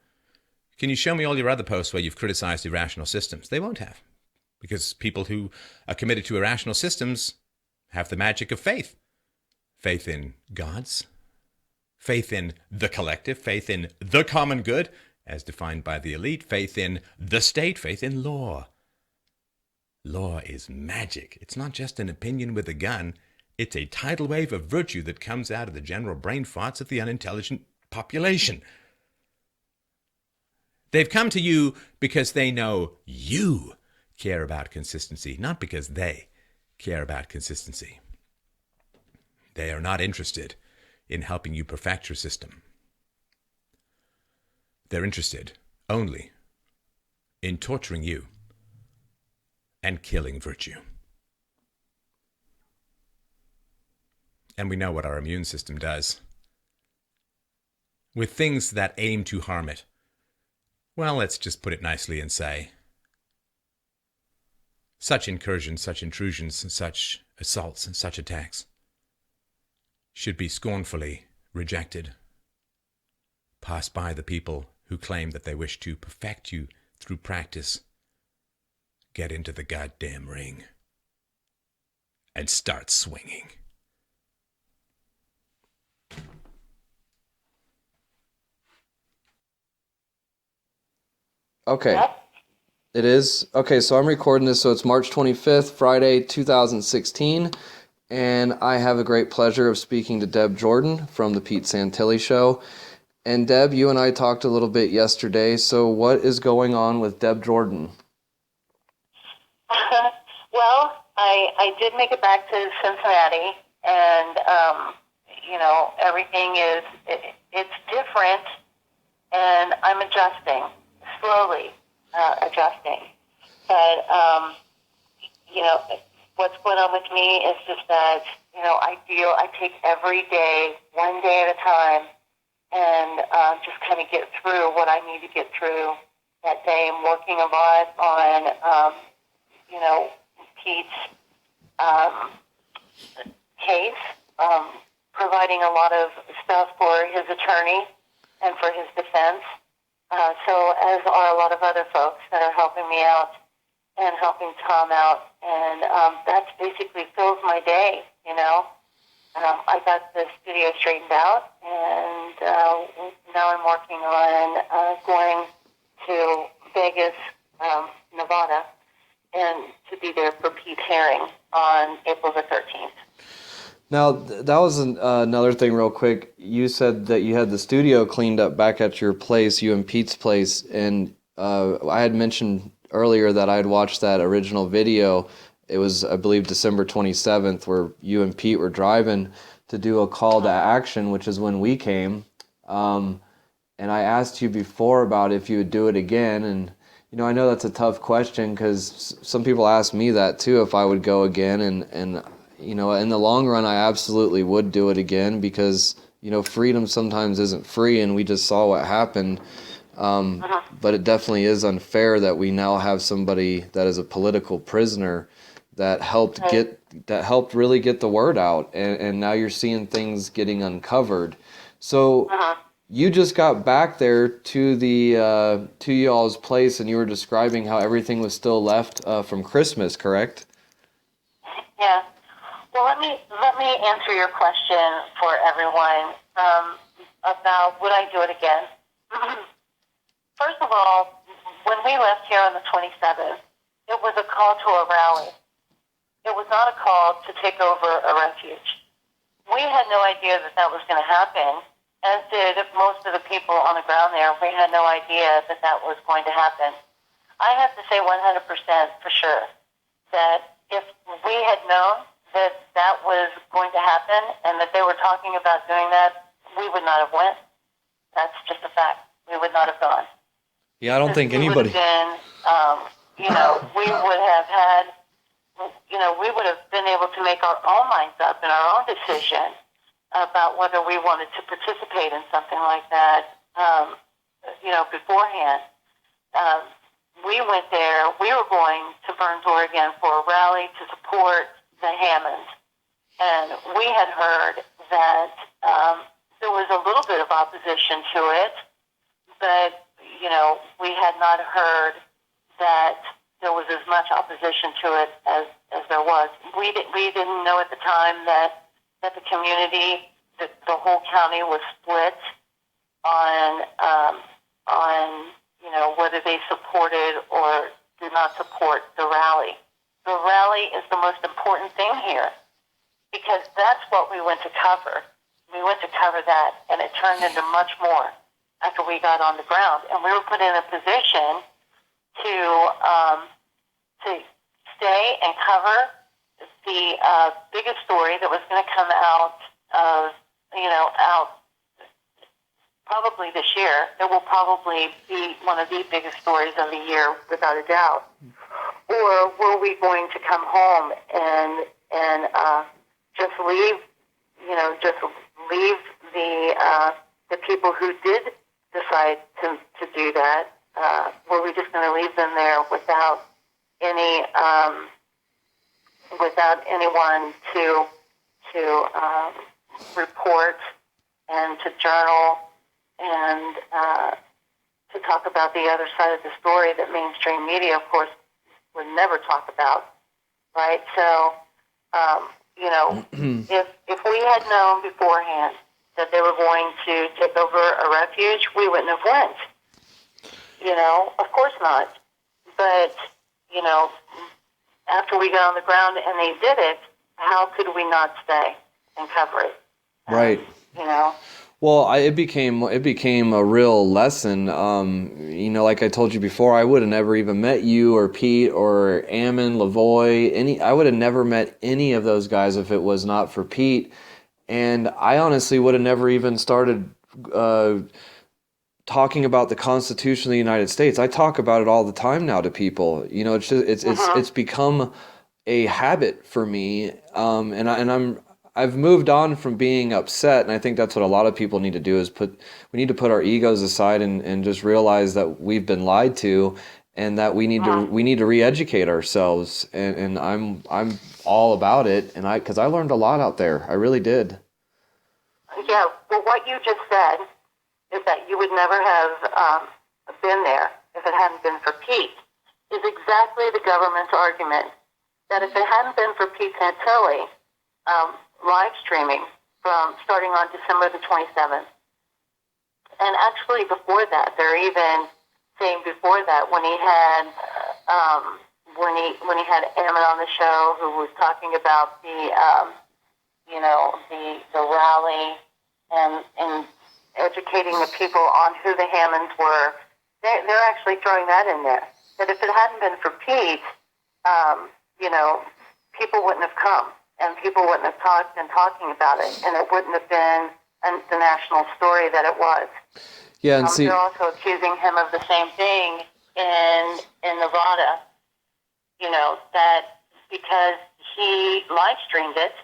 can you show me all your other posts where you've criticized irrational systems? They won't have. Because people who are committed to irrational systems have the magic of faith. Faith in gods, faith in the collective, faith in the common good, as defined by the elite, faith in the state, faith in law. Law is magic. It's not just an opinion with a gun. It's a tidal wave of virtue that comes out of the general brain farts of the unintelligent population. They've come to you because they know you care about consistency, not because they care about consistency. They are not interested in helping you perfect your system. They're interested only in torturing you and killing virtue. And we know what our immune system does with things that aim to harm it. Well, let's just put it nicely and say, such incursions, such intrusions, such assaults, and such attacks should be scornfully rejected. Pass by the people who claim that they wish to perfect you through practice. Get into the goddamn ring and start swinging. Okay. It is. Okay, so I'm recording this, so it's March 25th, Friday, 2016, and I have a great pleasure of speaking to Deb Jordan from The Pete Santilli Show. And Deb, you and I talked a little bit yesterday, so what is going on with Deb Jordan? Well, I did make it back to Cincinnati, and, everything is, it's different, and I'm adjusting, slowly adjusting. But, what's going on with me is just that, I take every day, one day at a time, and just kind of get through what I need to get through that day. I'm working a lot on, Pete's case, providing a lot of stuff for his attorney and for his defense. So as are a lot of other folks that are helping me out and helping Tom out. And that basically fills my day, I got the studio straightened out, and now I'm working on going to Vegas, Nevada, and to be there for Pete's hearing on April the 13th. Now, that was another thing real quick. You said that you had the studio cleaned up back at your place, you and Pete's place, and I had mentioned earlier that I had watched that original video. It was, I believe, December 27th, where you and Pete were driving to do a call to action, which is when we came. And I asked you before about if you would do it again, and I know that's a tough question because some people ask me that too, if I would go again, and in the long run, I absolutely would do it again because, freedom sometimes isn't free, and we just saw what happened. But it definitely is unfair that we now have somebody that is a political prisoner that helped really get the word out, and now you're seeing things getting uncovered. So you just got back there to the to y'all's place, and you were describing how everything was still left from Christmas, correct? Yeah. Well, let me answer your question for everyone about would I do it again. First of all, when we left here on the 27th, it was a call to a rally. It was not a call to take over a refuge. We had no idea that was going to happen, as did most of the people on the ground there. We had no idea that that was going to happen. I have to say 100% for sure that if we had known that that was going to happen and that they were talking about doing that, we would not have went. That's just a fact. We would not have gone. Yeah, I don't think anybody. We would have been, we would have had, we would have been able to make our own minds up and our own decision about whether we wanted to participate in something like that, beforehand. We went there. We were going to Burns, Oregon for a rally to support the Hammonds. And we had heard that there was a little bit of opposition to it, but, we had not heard that there was as much opposition to it as there was. We didn't know at the time that the community, the whole county was split on whether they supported or did not support the rally. The rally is the most important thing here because that's what we went to cover. We went to cover that, and it turned into much more after we got on the ground. And we were put in a position to stay and cover the biggest story that was going to come out probably this year. It will probably be one of the biggest stories of the year, without a doubt. Or were we going to come home and just leave the people who did decide to do that? Were we just going to leave them there without anyone to report and to journal and to talk about the other side of the story that mainstream media, of course, would never talk about, right? So, if we had known beforehand that they were going to take over a refuge, we wouldn't have went. Of course not. But, after we got on the ground and they did it, how could we not stay and cover it? Right. Well, it became a real lesson. Like I told you before, I would have never even met you or Pete or Ammon, Lavoy. I would have never met any of those guys if it was not for Pete. And I honestly would have never even started talking about the Constitution of the United States. I talk about it all the time now to people. It's just it's become a habit for me. I've moved on from being upset, and I think that's what a lot of people need to do is we need to put our egos aside and just realize that we've been lied to, and that we need to re-educate ourselves. And I'm all about it, and because I learned a lot out there. I really did. Yeah. Well, what you just said is that you would never have been there if it hadn't been for Pete. Is exactly the government's argument that if it hadn't been for Pete Santilli live streaming from starting on December the 27th, and actually before that, they're even saying before that when he had Ammon on the show, who was talking about the rally and educating the people on who the Hammonds were. They're actually throwing that in there. That if it hadn't been for Pete, people wouldn't have come, and people wouldn't have been talking about it, and it wouldn't have been the national story that it was. Yeah, and they're also accusing him of the same thing in Nevada. That because he live streamed it,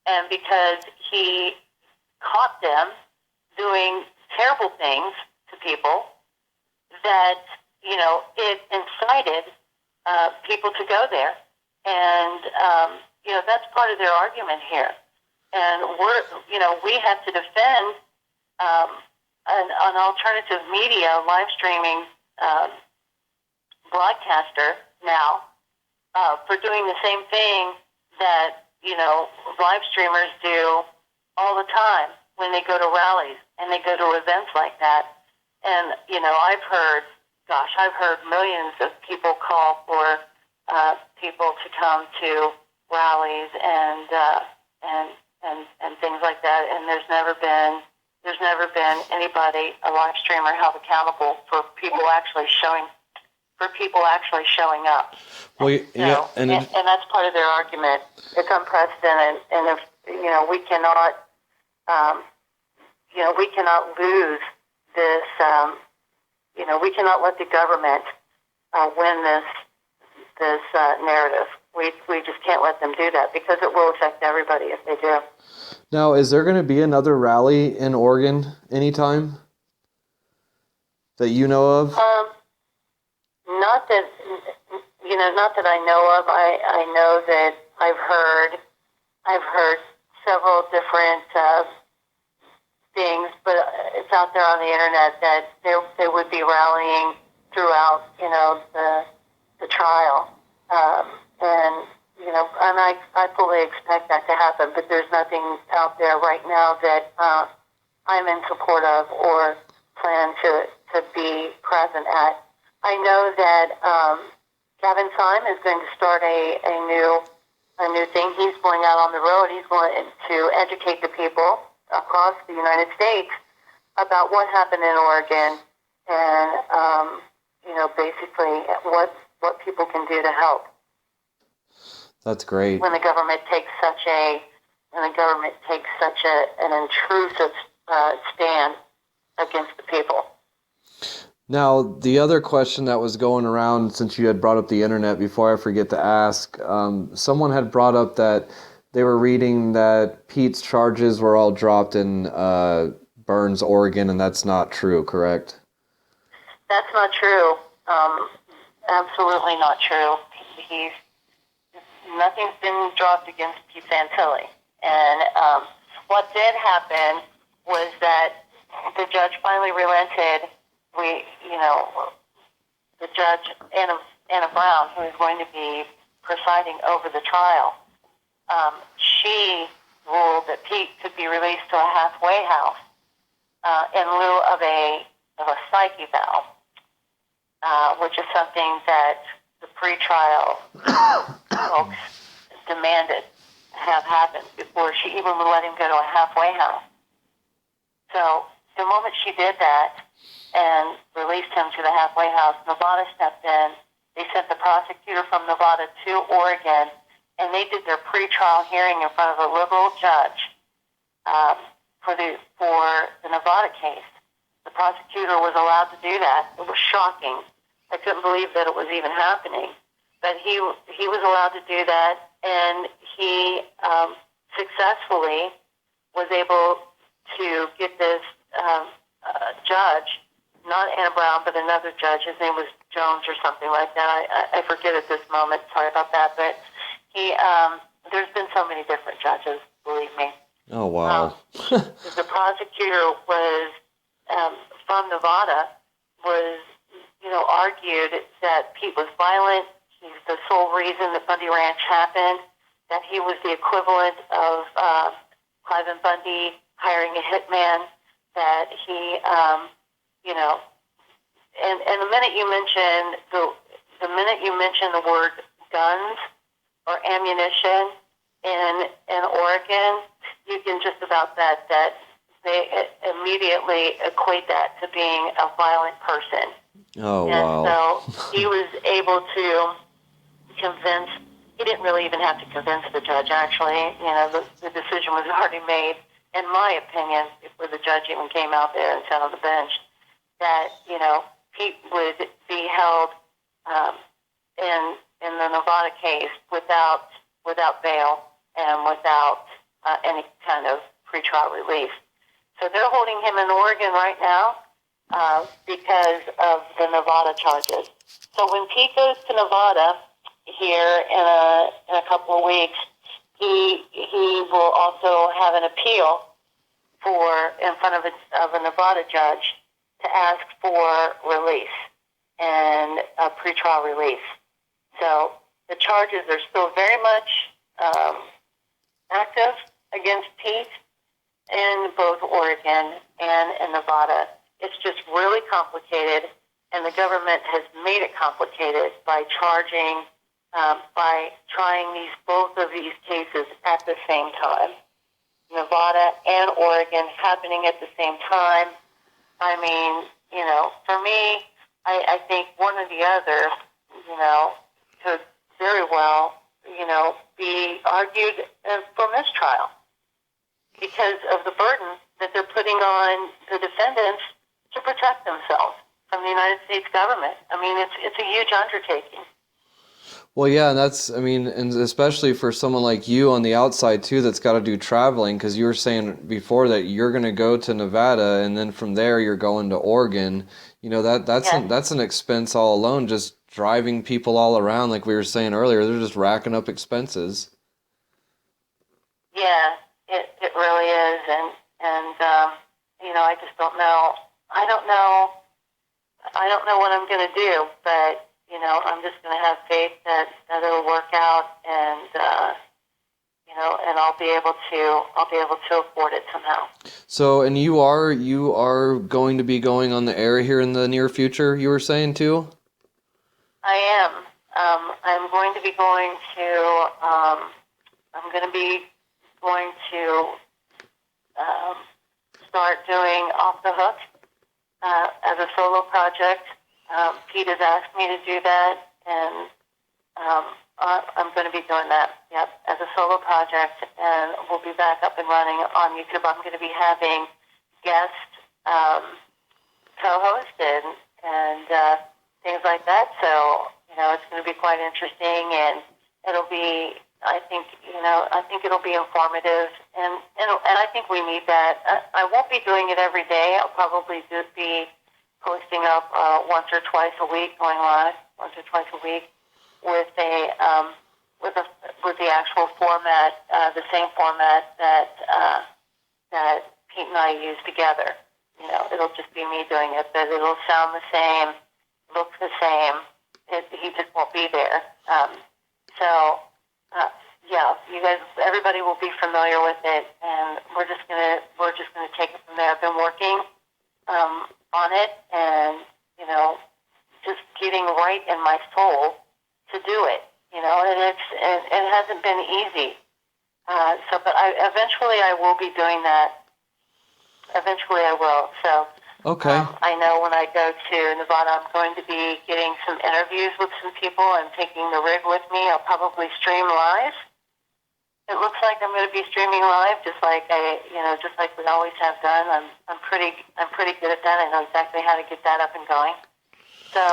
and because he caught them doing terrible things to people, that it incited people to go there, and that's part of their argument here. And we have to defend an alternative media live streaming broadcaster now for doing the same thing that live streamers do all the time when they go to rallies and they go to events like that. And I've heard millions of people call for people to come to rallies and things like that, and there's never been there's never been anybody, a live streamer, held accountable for people actually showing up. Well, yeah, So, and that's part of their argument. It's unprecedented, and if we cannot, we cannot lose this. We cannot let the government win this narrative. We just can't let them do that because it will affect everybody if they do. Now, is there going to be another rally in Oregon anytime that you know of? Not that I know of. I know that I've heard several different things, but it's out there on the internet that they would be rallying throughout, the trial, and I fully expect that to happen. But there's nothing out there right now that I'm in support of or plan to be present at. I know that Gavin Syme is going to start a new thing. He's going out on the road. He's going to educate the people across the United States about what happened in Oregon and basically what people can do to help. That's great. When the government takes such an intrusive stand against the people. Now, the other question that was going around, since you had brought up the internet, before I forget to ask, someone had brought up that they were reading that Pete's charges were all dropped in Burns, Oregon, and that's not true, correct? That's not true. Absolutely not true. Nothing's been dropped against Pete Santilli. And what did happen was that the judge finally relented. The judge, Anna Brown, who is going to be presiding over the trial, she ruled that Pete could be released to a halfway house in lieu of a psyche eval, which is something that the pretrial folks demanded to have happen before she even would let him go to a halfway house. So the moment she did that and released him to the halfway house, Nevada stepped in. They sent the prosecutor from Nevada to Oregon, and they did their pretrial hearing in front of a liberal judge for the Nevada case. The prosecutor was allowed to do that. It was shocking. I couldn't believe that it was even happening. But he was allowed to do that, and he successfully was able to get this judge, not Anna Brown, but another judge. His name was Jones or something like that. I forget at this moment. Sorry about that. But there's been so many different judges, believe me. Oh, wow. The prosecutor was from Nevada, argued that Pete was violent. He's the sole reason that Bundy Ranch happened, that he was the equivalent of Clive and Bundy hiring a hitman, that he, and the minute you mention the word guns or ammunition in Oregon, you can just about that they immediately equate that to being a violent person. Oh, and wow. so he was able to convince, he didn't really even have to convince the judge, actually. The decision was already made, in my opinion, before the judge even came out there and sat on the bench, that, Pete would be held in the Nevada case without bail and without any kind of pretrial release. So they're holding him in Oregon right now because of the Nevada charges. So when Pete goes to Nevada here in a couple of weeks, he will also have an appeal in front of a Nevada judge to ask for release and a pretrial release. So the charges are still very much active against Pete in both Oregon and in Nevada. It's just really complicated, and the government has made it complicated by trying both of these cases at the same time. Nevada and Oregon happening at the same time. I mean, for me, I think one or the other, could very well, be argued for mistrial because of the burden that they're putting on the defendants to protect themselves from the United States government. I mean, it's a huge undertaking. Well, yeah, and that's, I mean, and especially for someone like you on the outside too, that's got to do traveling, because you were saying before that you're going to go to Nevada, and then from there you're going to Oregon. That's an expense all alone, just driving people all around, like we were saying earlier. They're just racking up expenses. Yeah, it really is, and I just don't know. I don't know what I'm going to do, but I'm just going to have faith that it'll work out, and and I'll be able to afford it somehow. So, and you are going to be going on the air here in the near future, you were saying too? I am. I'm going to be going to. I'm going to be going to start doing Off the Hook as a solo project. Pete has asked me to do that, and I'm going to be doing that, as a solo project, and we'll be back up and running on YouTube. I'm going to be having guest co-hosts and things like that, so, it's going to be quite interesting, and it'll be, I think it'll be informative, and I think we need that. I won't be doing it every day. I'll probably just be posting up once or twice a week, going live once or twice a week with the actual format, the same format that Pete and I use together. It'll just be me doing it, but it'll sound the same, look the same. He just won't be there. You guys, everybody will be familiar with it, and we're just gonna take it from there. I've been working on it, and just getting right in my soul to do it. And it hasn't been easy. But eventually I will be doing that. Eventually I will. So. Okay. I know when I go to Nevada, I'm going to be getting some interviews with some people and taking the rig with me. I'll probably stream live. It looks like I'm going to be streaming live, just like we always have done. I'm pretty good at that. I know exactly how to get that up and going. So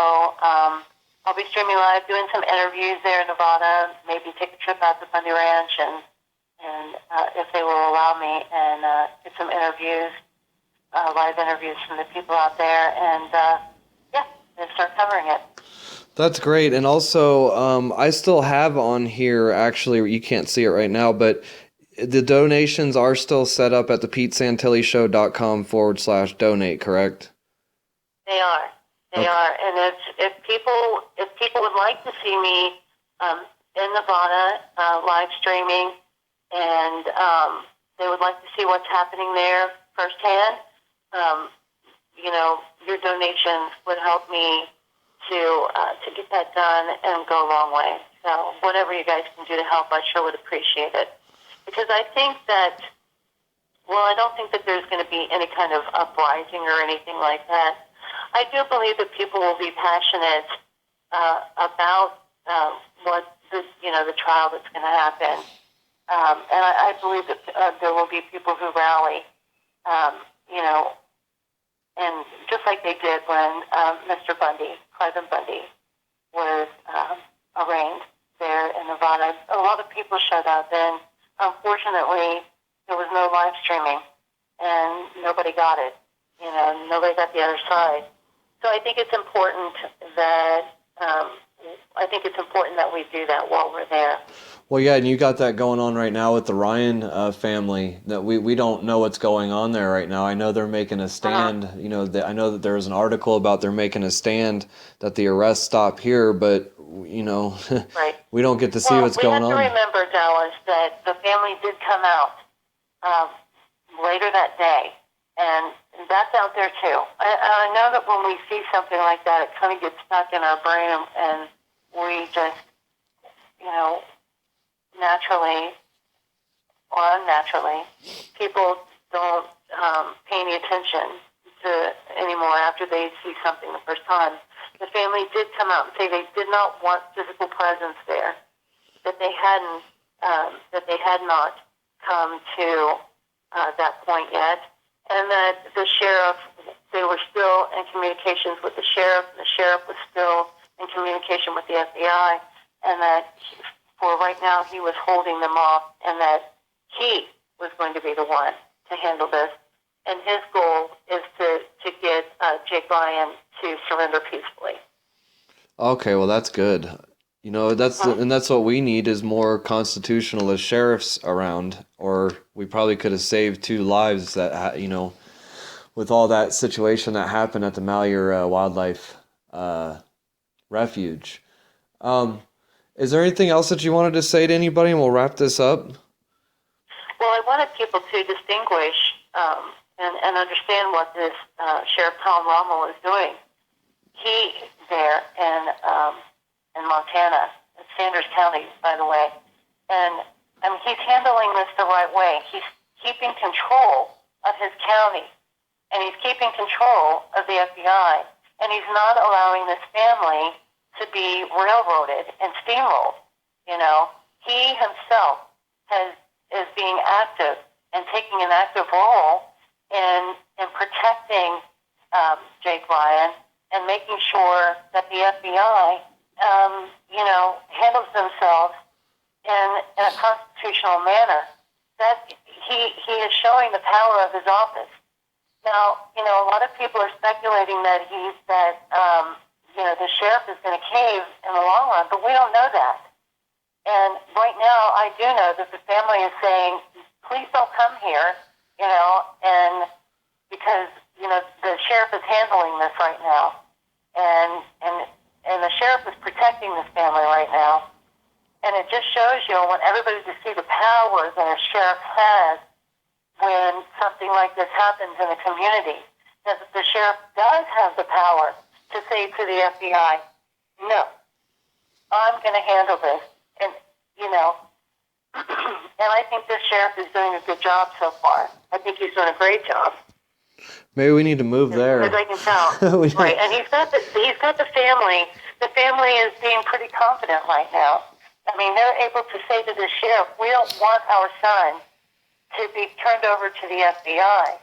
I'll be streaming live, doing some interviews there in Nevada. Maybe take a trip out to Bundy Ranch and if they will allow me, and get some interviews. Live interviews from the people out there, and and start covering it. That's great. And also, I still have on here, actually, you can't see it right now, but the donations are still set up at the PeteSantilliShow.com/donate, correct? They are. They are. And if people would like to see me in Nevada live streaming, and they would like to see what's happening there firsthand, your donations would help me to get that done and go a long way. So whatever you guys can do to help, I sure would appreciate it. Because I think that, I don't think that there's going to be any kind of uprising or anything like that. I do believe that people will be passionate about what the trial that's going to happen, and I believe that there will be people who rally. And just like they did when Mr. Bundy, Cliven Bundy, was arraigned there in Nevada. A lot of people showed up, and unfortunately, there was no live streaming, and nobody got it. Nobody got the other side. So I think it's important that we do that while we're there. Well, yeah, and you got that going on right now with the Ryan family. That we don't know what's going on there right now. I know they're making a stand. Uh-huh. I know that there was an article about they're making a stand that the arrests stop here, but right. We don't get to see what's going on. We have to remember, Dallas, that the family did come out later that day, and that's out there too. I know that when we see something like that, it kind of gets stuck in our brain, and we just, naturally or unnaturally. People don't pay any attention to anymore after they see something the first time. The family did come out and say they did not want physical presence there, that they had not come to that point yet, and that the sheriff, they were still in communications with the sheriff. The sheriff was still in communication with the FBI, and that for right now he was holding them off, and that he was going to be the one to handle this. And his goal is to get Jake Ryan to surrender peacefully. Okay, well that's good. You know, that's what we need is more constitutionalist sheriffs around, or we probably could have saved 2 lives that with all that situation that happened at the Malheur Wildlife Refuge. Is there anything else that you wanted to say to anybody, and we'll wrap this up? Well, I wanted people to distinguish and understand what this Sheriff Tom Rommel is doing. He there in Montana, Sanders County, by the way, and he's handling this the right way. He's keeping control of his county, and he's keeping control of the FBI, and he's not allowing this family to be railroaded and steamrolled. You know, he himself is being active and taking an active role in protecting Jake Ryan and making sure that the FBI, handles themselves in a constitutional manner. That he is showing the power of his office. Now, a lot of people are speculating that the sheriff is going to cave in the long run, but we don't know that. And right now, I do know that the family is saying, please don't come here, and because, the sheriff is handling this right now. And the sheriff is protecting this family right now. And it just shows you, I want everybody to see the power that a sheriff has when something like this happens in a community. That the sheriff does have the power to say to the FBI, no, I'm going to handle this. And, and I think this sheriff is doing a good job so far. I think he's doing a great job. Maybe we need to move there. As I can tell. Right. And he's got the family. The family is being pretty confident right now. I mean, they're able to say to the sheriff, we don't want our son to be turned over to the FBI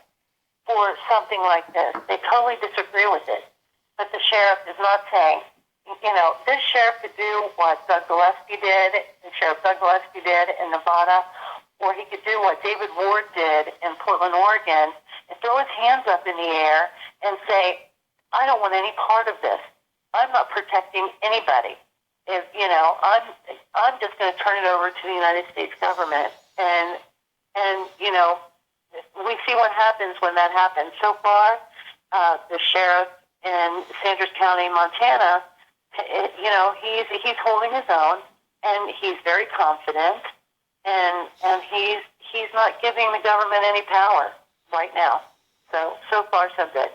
for something like this. They totally disagree with it. But the sheriff is not saying, this sheriff could do what Sheriff Doug Gillespie did in Nevada, or he could do what David Ward did in Portland, Oregon, and throw his hands up in the air and say, I don't want any part of this. I'm not protecting anybody. I'm just going to turn it over to the United States government. And we see what happens when that happens. So far, the sheriff in Sanders County, Montana, he's holding his own, and he's very confident, and he's not giving the government any power right now. So far, so good.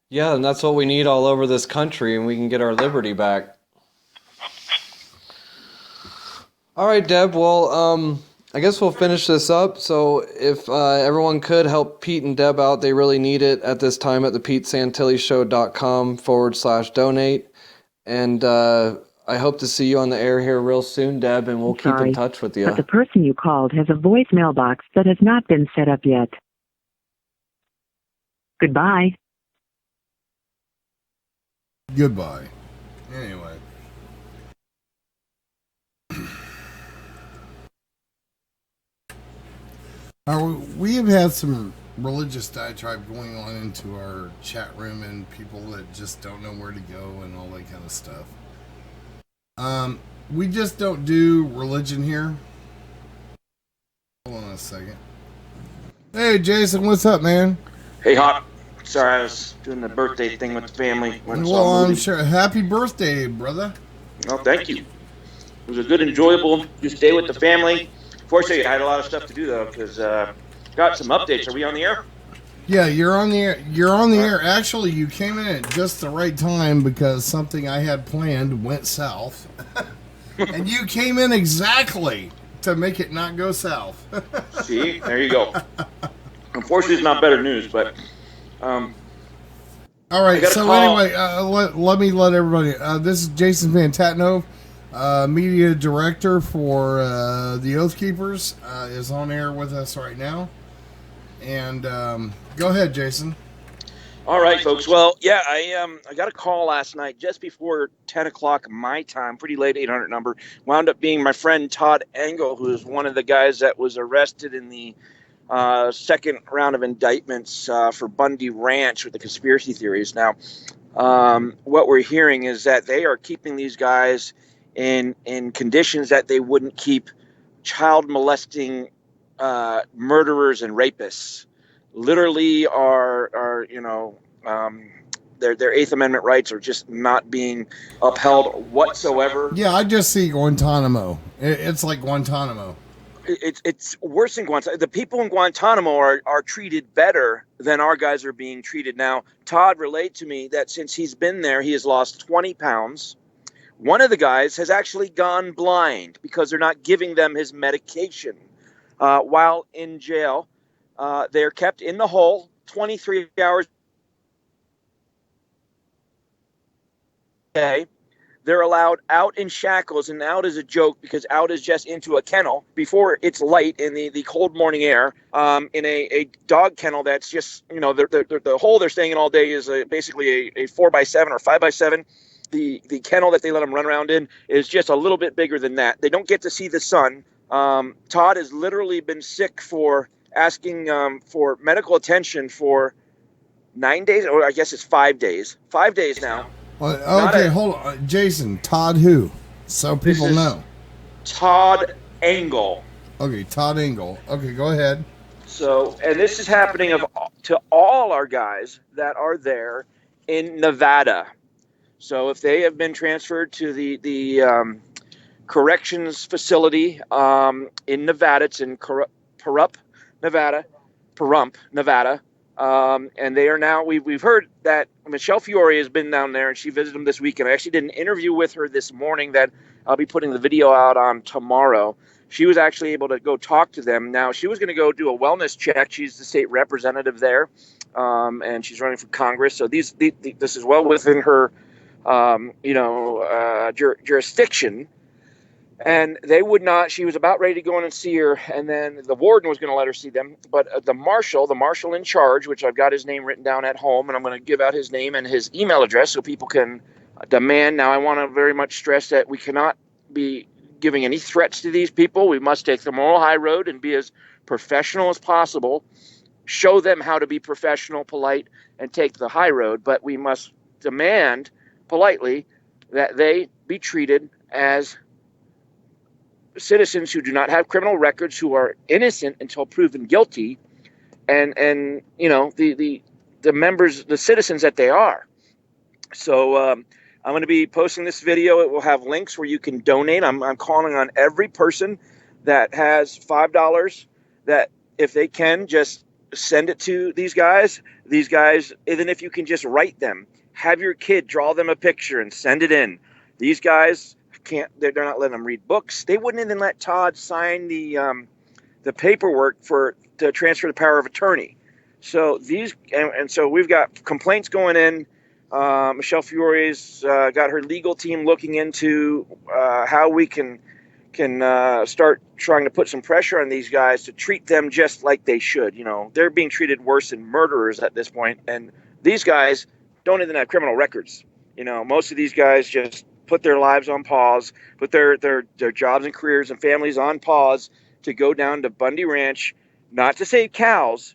Yeah, and that's what we need all over this country, and we can get our liberty back. All right, Deb. Well, I guess we'll finish this up. So if everyone could help Pete and Deb out, they really need it at this time at the PeteSantilliShow.com/donate. And I hope to see you on the air here real soon, Deb, and we'll keep in touch with you. But the person you called has a voicemail box that has not been set up yet. Goodbye. Goodbye. Anyway. We have had some religious diatribe going on into our chat room and people that just don't know where to go and all that kind of stuff. We just don't do religion here. Hold on a second. Hey, Jason, what's up, man? Hey, Hawk. Sorry, I was doing the birthday thing with the family. Well, I'm sure. Happy birthday, brother. Well, thank you. It was a good, enjoyable day with the family. Fortunately, I had a lot of stuff to do, though, because got some updates. Are we on the air? Yeah, you're on the air. You're on the air. Actually, you came in at just the right time because something I had planned went south. And you came in exactly to make it not go south. See, there you go. Unfortunately, it's not better news, but all right. So anyway, let me let everybody. This is Jason Van Tatnove, media director for the Oath Keepers, is on air with us right now. And go ahead, Jason. All right, folks. Well, yeah, I got a call last night just before 10 o'clock my time, pretty late, 800 number. Wound up being my friend Todd Engel, who is one of the guys that was arrested in the second round of indictments for Bundy Ranch with the conspiracy theories. Now, what we're hearing is that they are keeping these guys in conditions that they wouldn't keep child molesting murderers and rapists. Literally are their Eighth Amendment rights are just not being upheld whatsoever. Yeah, I just see Guantanamo. It's like Guantanamo. It's worse than Guantanamo. The people in Guantanamo are treated better than our guys are being treated now. Todd relayed to me that since he's been there, he has lost 20 pounds. One of the guys has actually gone blind because they're not giving them his medication while in jail. They're kept in the hole 23 hours a day. They're allowed out in shackles, and out is a joke because out is just into a kennel before it's light in the cold morning air, in a dog kennel that's just, the hole they're staying in all day is basically a 4x7 or 5x7. The kennel that they let them run around in is just a little bit bigger than that. They don't get to see the sun. Todd has literally been sick for asking for medical attention for 9 days, or I guess it's 5 days. 5 days now. Okay, hold on. Jason, Todd who? So people know. Todd Engel. Okay, Todd Engel. Okay, go ahead. So, and this is happening to all our guys that are there in Nevada. So if they have been transferred to the corrections facility in Nevada, it's in Pahrump, Nevada. And they are now, we've heard that Michelle Fiore has been down there and she visited them this weekend. I actually did an interview with her this morning that I'll be putting the video out on tomorrow. She was actually able to go talk to them. Now, she was going to go do a wellness check. She's the state representative there, and she's running for Congress. So this is well within her, jurisdiction. And they would not. She was about ready to go in and see her, and then the warden was going to let her see them. But the marshal in charge, which I've got his name written down at home, and I'm going to give out his name and his email address so people can demand. Now, I want to very much stress that we cannot be giving any threats to these people. We must take the moral high road and be as professional as possible. Show them how to be professional, polite, and take the high road. But we must demand politely that they be treated as citizens who do not have criminal records, who are innocent until proven guilty, and the members, the citizens that they are. So I'm going to be posting this video. It will have links where you can donate. I'm calling on every person that has $5 that if they can just send it to these guys, even if you can just write them, have your kid draw them a picture and send it in. These guys they're not letting them read books. They wouldn't even let Todd sign the paperwork to transfer the power of attorney. So so we've got complaints going in. Michelle Fiore's got her legal team looking into how we can start trying to put some pressure on these guys to treat them just like they should. They're being treated worse than murderers at this point, and these guys don't even have criminal records. Most of these guys just put their lives on pause, put their jobs and careers and families on pause to go down to Bundy Ranch, not to save cows,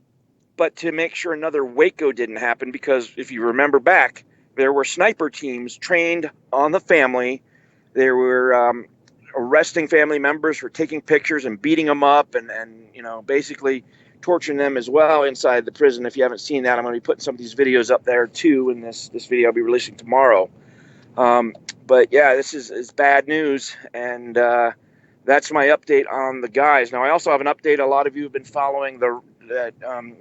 but to make sure another Waco didn't happen. Because if you remember back, there were sniper teams trained on the family. They were arresting family members for taking pictures and beating them up and basically torturing them as well inside the prison. If you haven't seen that, I'm going to be putting some of these videos up there too in this video I'll be releasing tomorrow. But yeah, this is bad news, and that's my update on the guys. Now, I also have an update. A lot of you have been following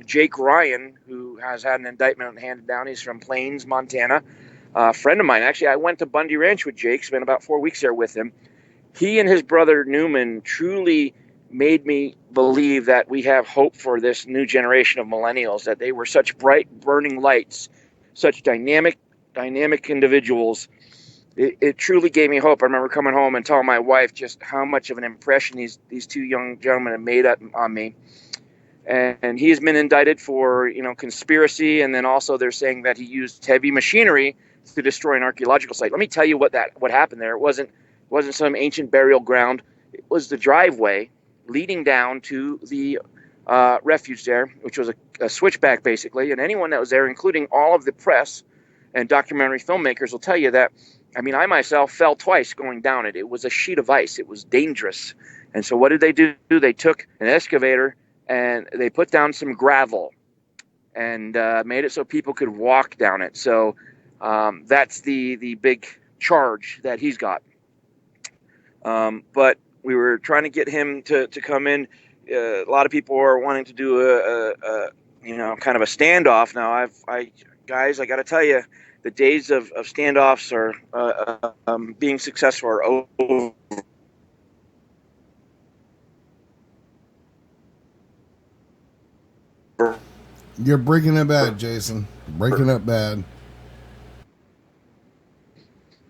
Jake Ryan, who has had an indictment handed down. He's from Plains, Montana. A friend of mine. Actually, I went to Bundy Ranch with Jake, spent about 4 weeks there with him. he and his brother Newman truly made me believe that we have hope for this new generation of millennials, that they were such bright, burning lights, such dynamic individuals. It truly gave me hope. I remember coming home and telling my wife just how much of an impression these two young gentlemen have made on me. And he has been indicted for, conspiracy, and then also they're saying that he used heavy machinery to destroy an archaeological site. Let me tell you what happened there. It wasn't some ancient burial ground. It was the driveway leading down to the refuge there, which was a switchback basically. And anyone that was there, including all of the press and documentary filmmakers, will tell you that. I mean, I myself fell twice going down it. It was a sheet of ice. It was dangerous. And so what did they do? They took an excavator and they put down some gravel and made it so people could walk down it. So that's the big charge that he's got. But we were trying to get him to come in. A lot of people are wanting to do a kind of a standoff. Now, guys, I got to tell you, the days of standoffs are being successful are over. You're breaking up bad, Jason. Breaking up bad.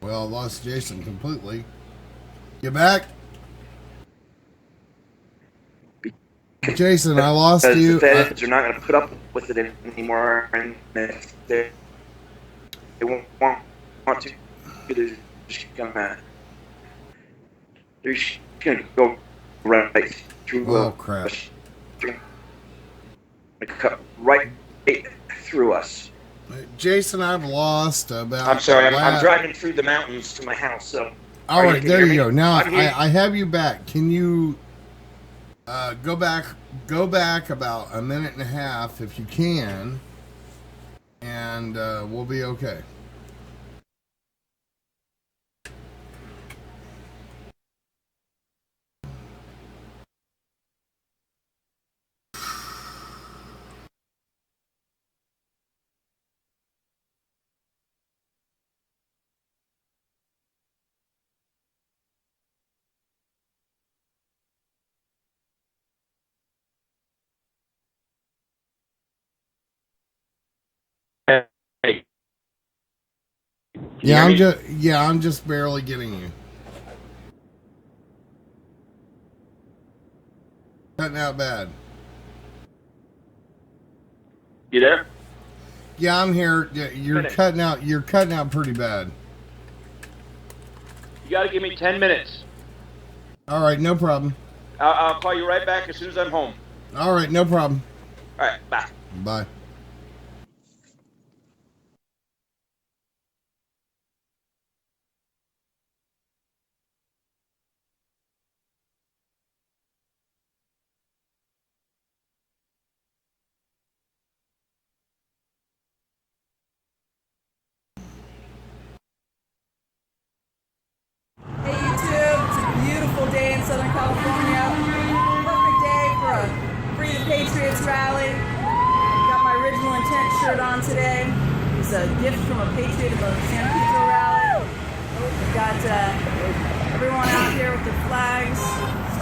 Well, I lost Jason completely. You back? Jason, I lost you. The feds are not going to put up with it anymore, and they won't want to. They're just going to go right through. Oh, crap. Cut right through us. Jason, I've lost about... I'm sorry, I'm driving through the mountains to my house, so... All right, there you go. Now, I have you back. Can you go back about a minute and a half if you can, and we'll be okay. Hey. I'm just barely getting you. Cutting out bad. You there? Yeah, I'm here. Yeah, you're cutting out. You're cutting out pretty bad. You got to give me 10 minutes. All right, no problem. I'll call you right back as soon as I'm home. All right, no problem. All right, bye. Bye. Hey YouTube, it's a beautiful day in Southern California. Perfect day for a Free the Patriots rally. Got my Original Intent shirt on today. It's a gift from a Patriot at the San Pedro rally. We've got everyone out here with their flags,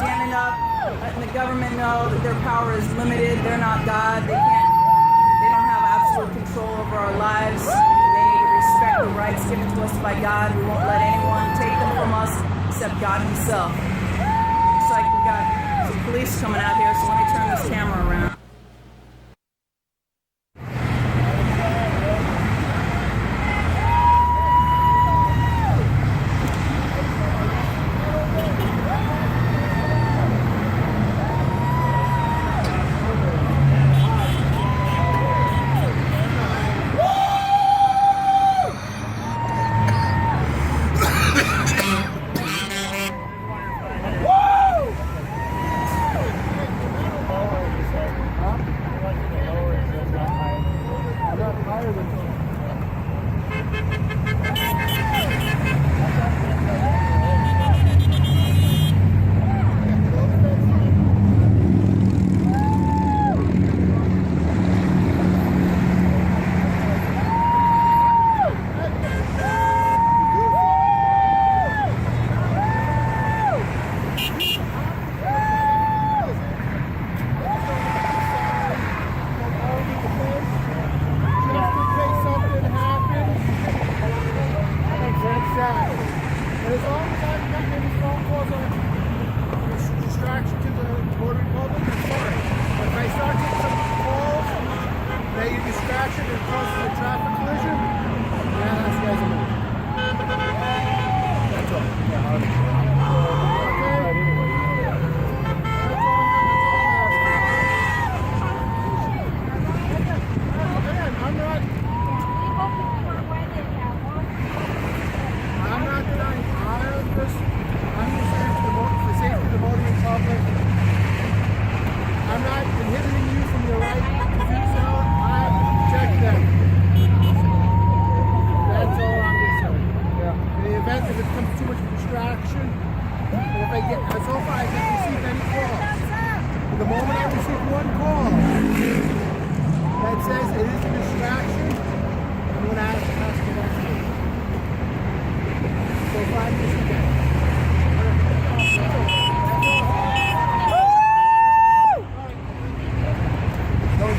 standing up, letting the government know that their power is limited. They're not God. They don't have absolute control over our lives. They need to respect the rights given to us by God. We won't let anyone take them from us except God himself. Looks like we got some police coming out here, so let me turn this camera around.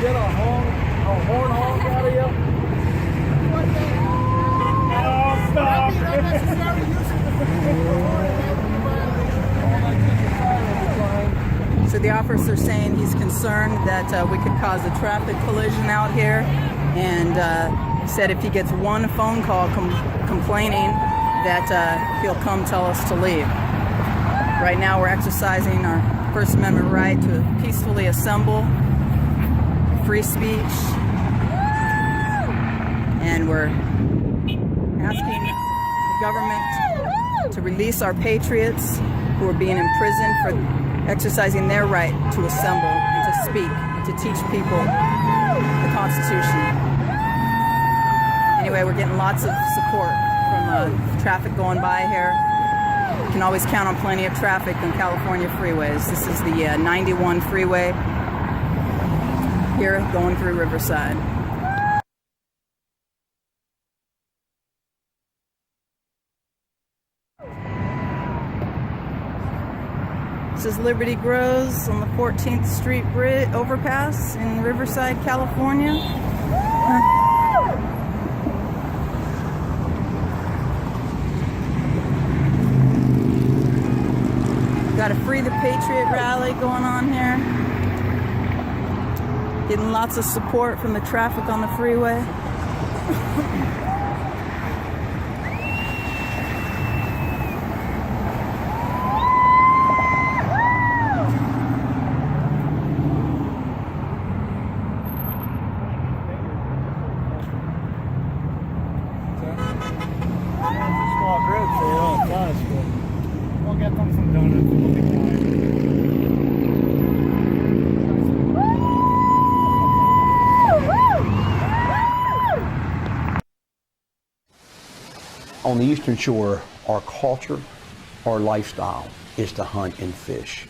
get a horn honk out of you? Oh, stop! So the officer's saying he's concerned that we could cause a traffic collision out here, and he said if he gets one phone call complaining that he'll come tell us to leave. Right now we're exercising our First Amendment right to peacefully assemble, free speech, and we're asking the government to release our patriots who are being imprisoned for exercising their right to assemble and to speak and to teach people the Constitution. Anyway, we're getting lots of support from traffic going by here. You can always count on plenty of traffic on California freeways. This is the 91 freeway here going through Riverside. This is Liberty Grows on the 14th Street Bridge overpass in Riverside, California. Got a Free the Patriot rally going on here. Getting lots of support from the traffic on the freeway. We'll get them some donuts. On the Eastern Shore, our culture, our lifestyle is to hunt and fish.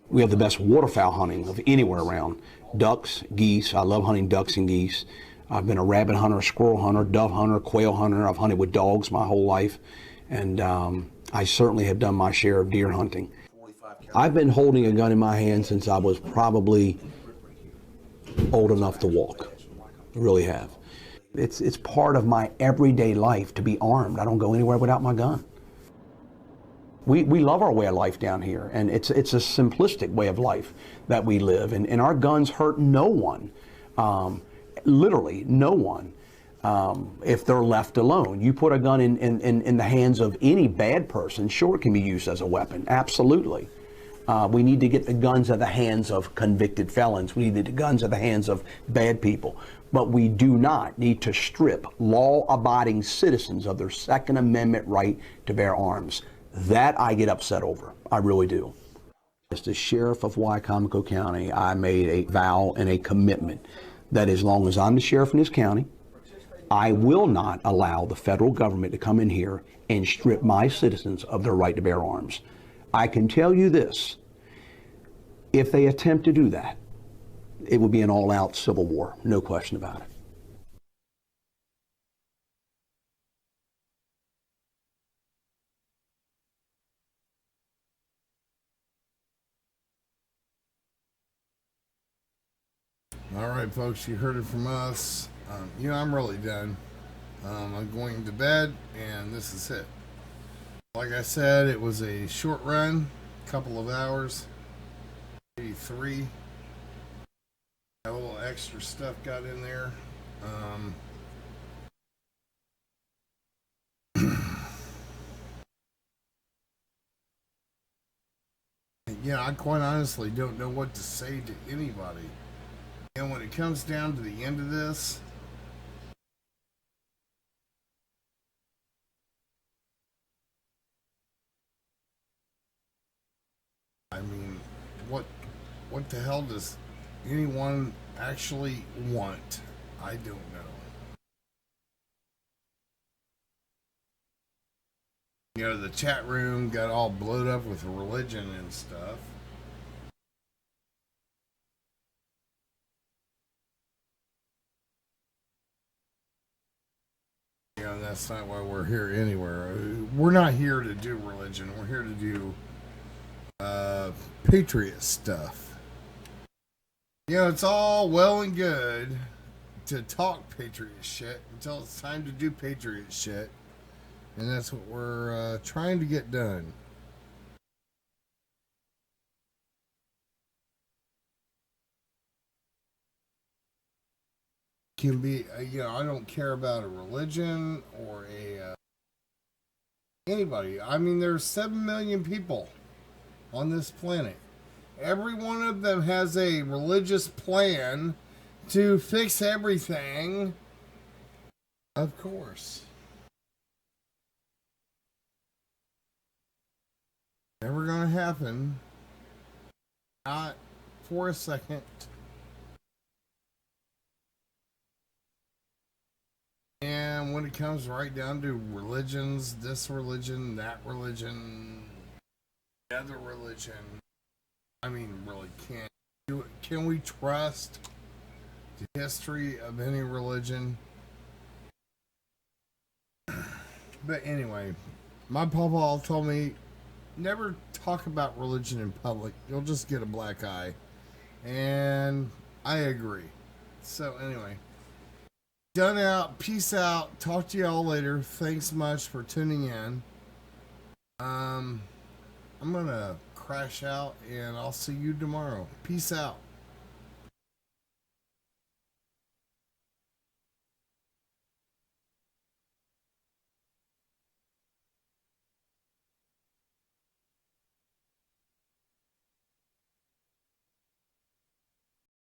We have the best waterfowl hunting of anywhere around. Ducks, geese. I love hunting ducks and geese. I've been a rabbit hunter, a squirrel hunter, dove hunter, quail hunter. I've hunted with dogs my whole life. And I certainly have done my share of deer hunting. I've been holding a gun in my hand since I was probably old enough to walk. I really have. It's part of my everyday life to be armed. I don't go anywhere without my gun. We love our way of life down here, and it's a simplistic way of life that we live, and our guns hurt no one, literally no one, if they're left alone. You put a gun in the hands of any bad person, sure, it can be used as a weapon, absolutely. We need to get the guns out of the hands of convicted felons. We need the guns out of the hands of bad people. But we do not need to strip law-abiding citizens of their Second Amendment right to bear arms. That I get upset over. I really do. As the sheriff of Wicomico County, I made a vow and a commitment that as long as I'm the sheriff in this county, I will not allow the federal government to come in here and strip my citizens of their right to bear arms. I can tell you this, if they attempt to do that, it would be an all-out civil war, no question about it. All right, folks, you heard it from us. I'm really done. I'm going to bed, and this is it. Like I said, it was a short run, couple of hours, maybe 3. A little extra stuff got in there. I quite honestly don't know what to say to anybody. And when it comes down to the end of this, I mean, what the hell does anyone actually want? I don't know. The chat room got all blowed up with religion and stuff. That's not why we're here anywhere. We're not here to do religion. We're here to do patriot stuff. You know, it's all well and good to talk patriot shit until it's time to do patriot shit. And that's what we're trying to get done. Can be, you know, I don't care about a religion or a anybody. I mean, there's 7 million people on this planet. Every one of them has a religious plan to fix everything. Of course. Never gonna happen. Not for a second. And when it comes right down to religions, this religion, that religion, the other religion, I mean, really, can we trust the history of any religion? But anyway, my papa told me, never talk about religion in public. You'll just get a black eye. And I agree. So anyway, done out. Peace out. Talk to y'all later. Thanks much for tuning in. I'm going to crash out and I'll see you tomorrow. Peace out.